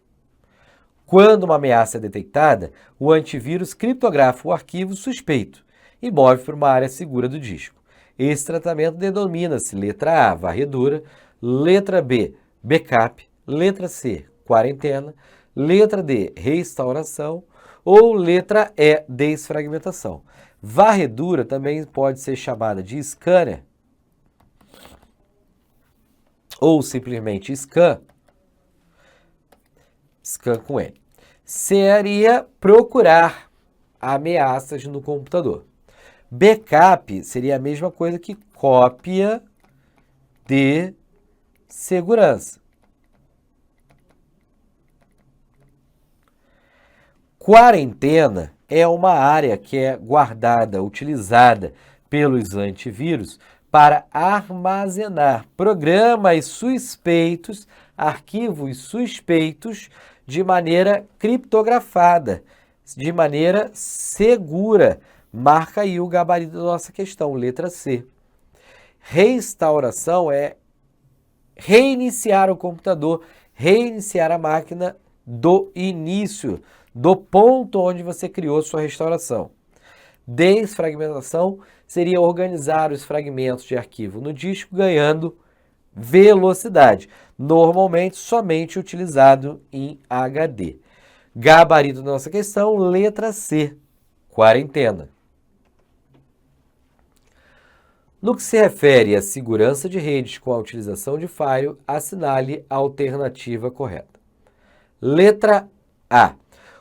Quando uma ameaça é detectada, o antivírus criptografa o arquivo suspeito e move para uma área segura do disco. Esse tratamento denomina-se letra A, varredura, letra B, backup, letra C, quarentena, letra D, restauração ou letra E, desfragmentação. Varredura também pode ser chamada de scanner ou simplesmente scan com N. Seria procurar ameaças no computador. Backup seria a mesma coisa que cópia de segurança. Quarentena é uma área que é guardada, utilizada pelos antivírus para armazenar programas suspeitos, arquivos suspeitos de maneira criptografada, de maneira segura. Marca aí o gabarito da nossa questão, letra C. Restauração é reiniciar o computador, reiniciar a máquina do início, do ponto onde você criou sua restauração. Desfragmentação seria organizar os fragmentos de arquivo no disco ganhando velocidade, normalmente somente utilizado em HD. Gabarito da nossa questão, letra C, quarentena. No que se refere à segurança de redes com a utilização de firewall, assinale a alternativa correta. Letra A.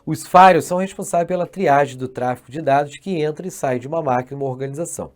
Os firewalls são responsáveis pela triagem do tráfego de dados que entra e sai de uma máquina ou uma organização.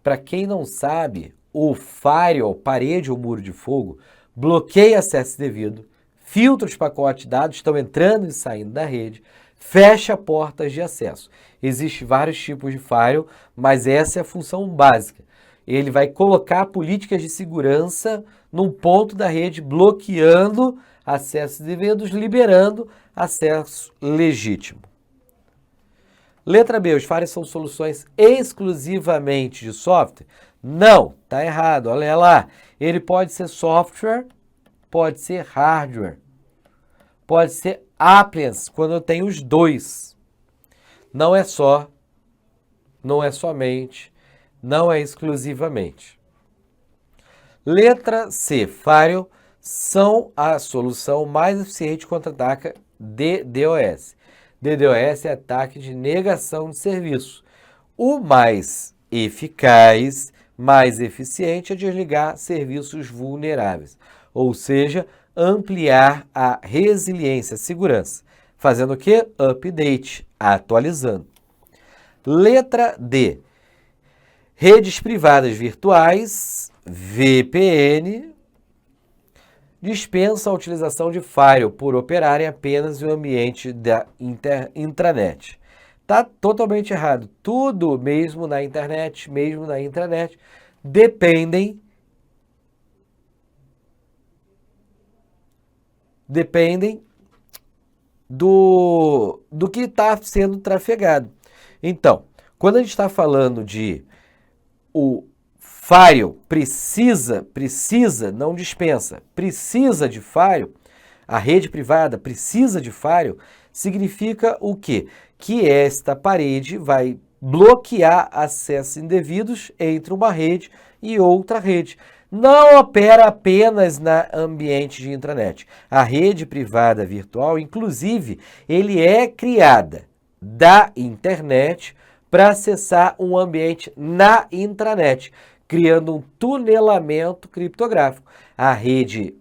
Para quem não sabe, o firewall, parede ou muro de fogo, bloqueia acesso devido, filtra os pacotes de dados que estão entrando e saindo da rede, fecha portas de acesso. Existem vários tipos de firewall, mas essa é a função básica. Ele vai colocar políticas de segurança num ponto da rede, bloqueando acessos devidos, liberando acesso legítimo. Letra B, os firewalls são soluções exclusivamente de software? Não, está errado, olha lá. Ele pode ser software, pode ser hardware, pode ser appliance, quando eu tenho os dois. Não é só, não é somente, não é exclusivamente. Letra C, firewall são a solução mais eficiente contra ataque DDoS. DDoS é ataque de negação de serviço. O mais eficaz, mais eficiente é desligar serviços vulneráveis, ou seja, ampliar a resiliência, a segurança. Fazendo o quê? Update, atualizando. Letra D. Redes privadas virtuais, VPN, dispensa a utilização de firewall por operarem apenas no ambiente da intranet. Está totalmente errado. Tudo, mesmo na internet, mesmo na intranet, dependem do que está sendo trafegado. Então, quando a gente está falando de o firewall precisa, não dispensa, precisa de firewall, a rede privada precisa de firewall, significa o quê? Que esta parede vai bloquear acessos indevidos entre uma rede e outra rede. Não opera apenas na ambiente de intranet. A rede privada virtual, inclusive, ele é criada da internet para acessar um ambiente na intranet, criando um tunelamento criptográfico. A rede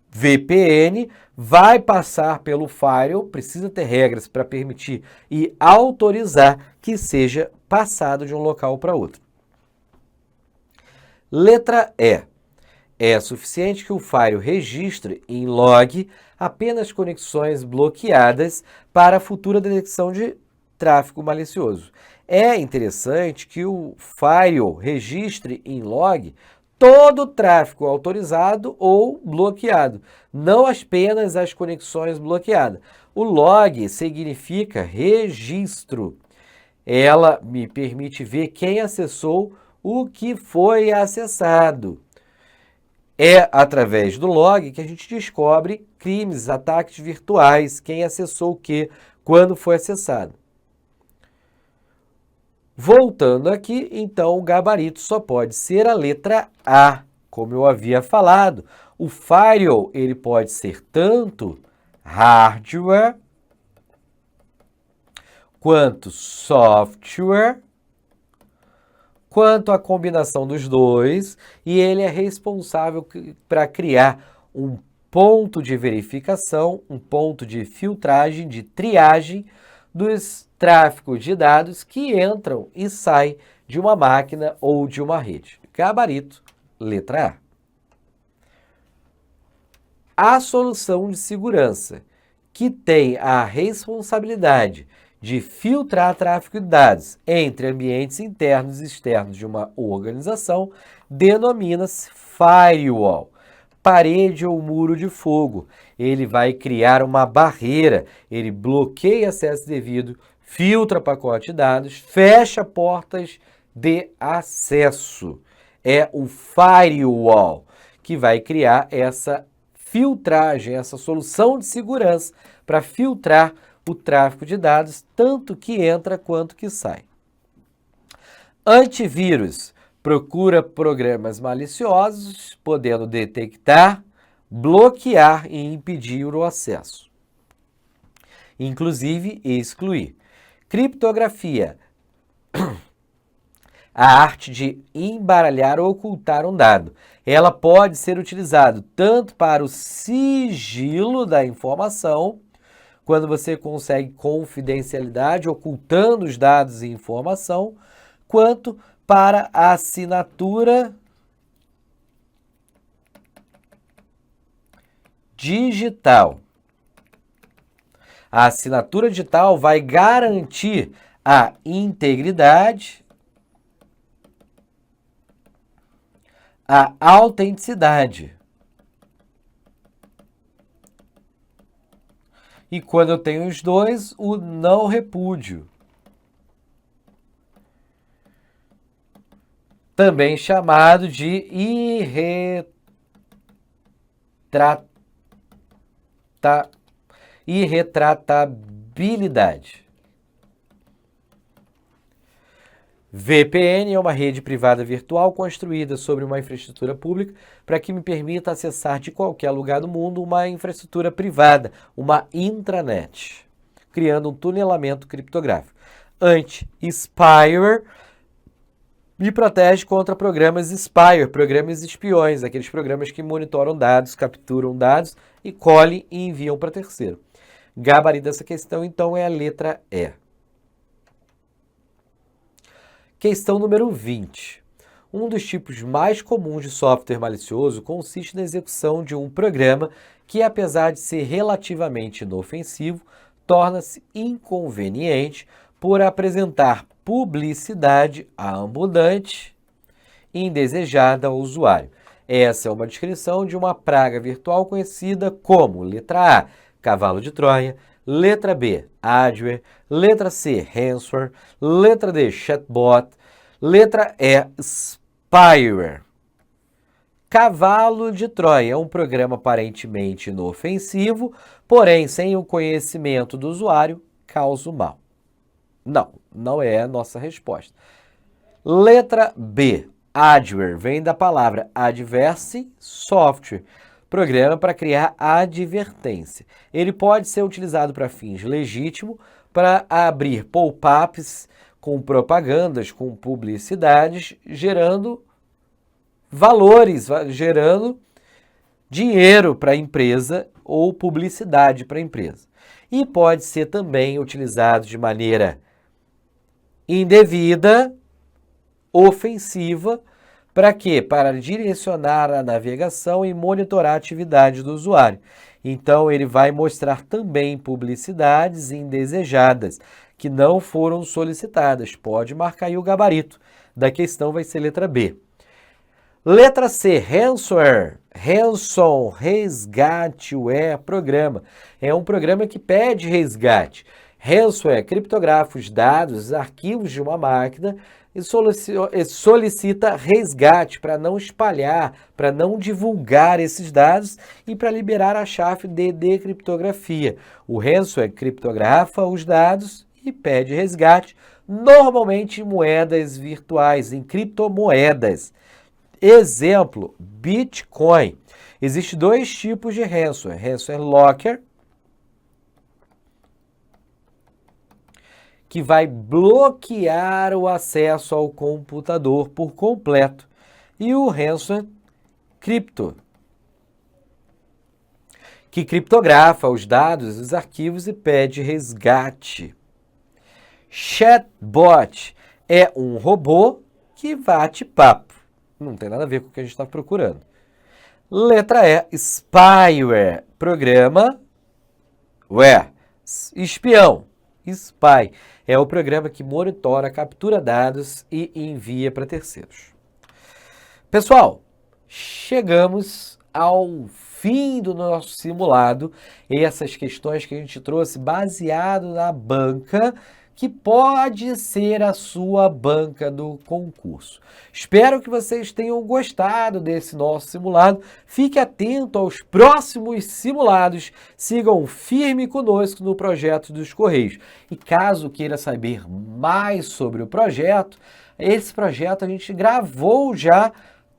VPN vai passar pelo firewall, precisa ter regras para permitir e autorizar que seja passado de um local para outro. Letra E. É suficiente que o firewall registre em log apenas conexões bloqueadas para a futura detecção de tráfego malicioso. É interessante que o firewall registre em log todo o tráfego autorizado ou bloqueado, não apenas as conexões bloqueadas. O log significa registro. Ela me permite ver quem acessou o que foi acessado. É através do log que a gente descobre crimes, ataques virtuais, quem acessou o que, quando foi acessado. Voltando aqui, então o gabarito só pode ser a letra A, como eu havia falado. O firewall, ele pode ser tanto hardware quanto software, quanto a combinação dos dois, e ele é responsável para criar um ponto de verificação, um ponto de filtragem, de triagem dos tráfegos de dados que entram e saem de uma máquina ou de uma rede. Gabarito, letra A. A solução de segurança, que tem a responsabilidade de filtrar tráfego de dados entre ambientes internos e externos de uma organização, denomina-se firewall, parede ou muro de fogo. Ele vai criar uma barreira, ele bloqueia acesso devido, filtra pacote de dados, fecha portas de acesso. É o firewall que vai criar essa filtragem, essa solução de segurança para filtrar o tráfego de dados, tanto que entra quanto que sai. Antivírus procura programas maliciosos, podendo detectar, bloquear e impedir o acesso, inclusive excluir. Criptografia, a arte de embaralhar ou ocultar um dado. Ela pode ser utilizada tanto para o sigilo da informação, quando você consegue confidencialidade, ocultando os dados e informação, quanto para a assinatura digital. A assinatura digital vai garantir a integridade, a autenticidade. E quando eu tenho os dois, o não repúdio. Também chamado de irretratabilidade. VPN é uma rede privada virtual construída sobre uma infraestrutura pública para que me permita acessar de qualquer lugar do mundo uma infraestrutura privada, uma intranet, criando um tunelamento criptográfico. Anti-spyware me protege contra programas spyware, programas espiões, aqueles programas que monitoram dados, capturam dados e colhem e enviam para terceiro. Gabarito dessa questão, então, é a letra E. Questão número 20. Um dos tipos mais comuns de software malicioso consiste na execução de um programa que, apesar de ser relativamente inofensivo, torna-se inconveniente por apresentar publicidade abundante e indesejada ao usuário. Essa é uma descrição de uma praga virtual conhecida como letra A, cavalo de Troia, letra B, adware, letra C, ransomware, letra D, chatbot, letra E, spyware. Cavalo de Troia é um programa aparentemente inofensivo, porém sem o conhecimento do usuário, causa o mal. Não é a nossa resposta. Letra B, adware, vem da palavra adverse software, programa para criar advertência. Ele pode ser utilizado para fins legítimos, para abrir pop-ups com propagandas, com publicidades, gerando valores, gerando dinheiro para a empresa ou publicidade para a empresa. E pode ser também utilizado de maneira indevida, ofensiva, para quê? Para direcionar a navegação e monitorar a atividade do usuário. Então, ele vai mostrar também publicidades indesejadas, que não foram solicitadas. Pode marcar aí o gabarito da questão, vai ser letra B. Letra C, ransomware. Ransom, resgateware, programa. É um programa que pede resgate. Ransomware criptografa os dados, arquivos de uma máquina e solicita resgate para não espalhar, para não divulgar esses dados e para liberar a chave de decriptografia. O ransomware criptografa os dados e pede resgate normalmente em moedas virtuais, em criptomoedas. Exemplo, Bitcoin. Existem dois tipos de ransomware. Ransomware Locker, que vai bloquear o acesso ao computador por completo. E o ransomware Crypto, que criptografa os dados e os arquivos e pede resgate. Chatbot é um robô que bate papo. Não tem nada a ver com o que a gente está procurando. Letra E, spyware, programa, espião, spy, é o programa que monitora, captura dados e envia para terceiros. Pessoal, chegamos ao fim do nosso simulado, essas questões que a gente trouxe baseado na banca, que pode ser a sua banca do concurso. Espero que vocês tenham gostado desse nosso simulado. Fique atento aos próximos simulados. Sigam firme conosco no projeto dos Correios. E caso queira saber mais sobre o projeto, esse projeto a gente gravou já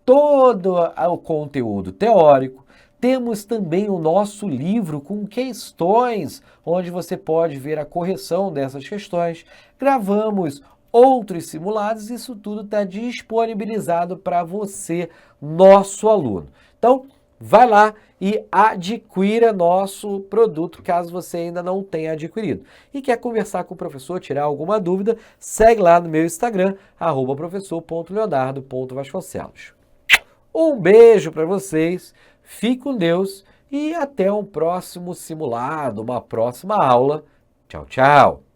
todo o conteúdo teórico. Temos também o nosso livro com questões, onde você pode ver a correção dessas questões. Gravamos outros simulados, isso tudo está disponibilizado para você, nosso aluno. Então, vai lá e adquira nosso produto, caso você ainda não tenha adquirido. E quer conversar com o professor, tirar alguma dúvida, segue lá no meu Instagram, @professor.leonardo.vasconcelos. Um beijo para vocês. Fique com Deus e até um próximo simulado, uma próxima aula. Tchau, tchau!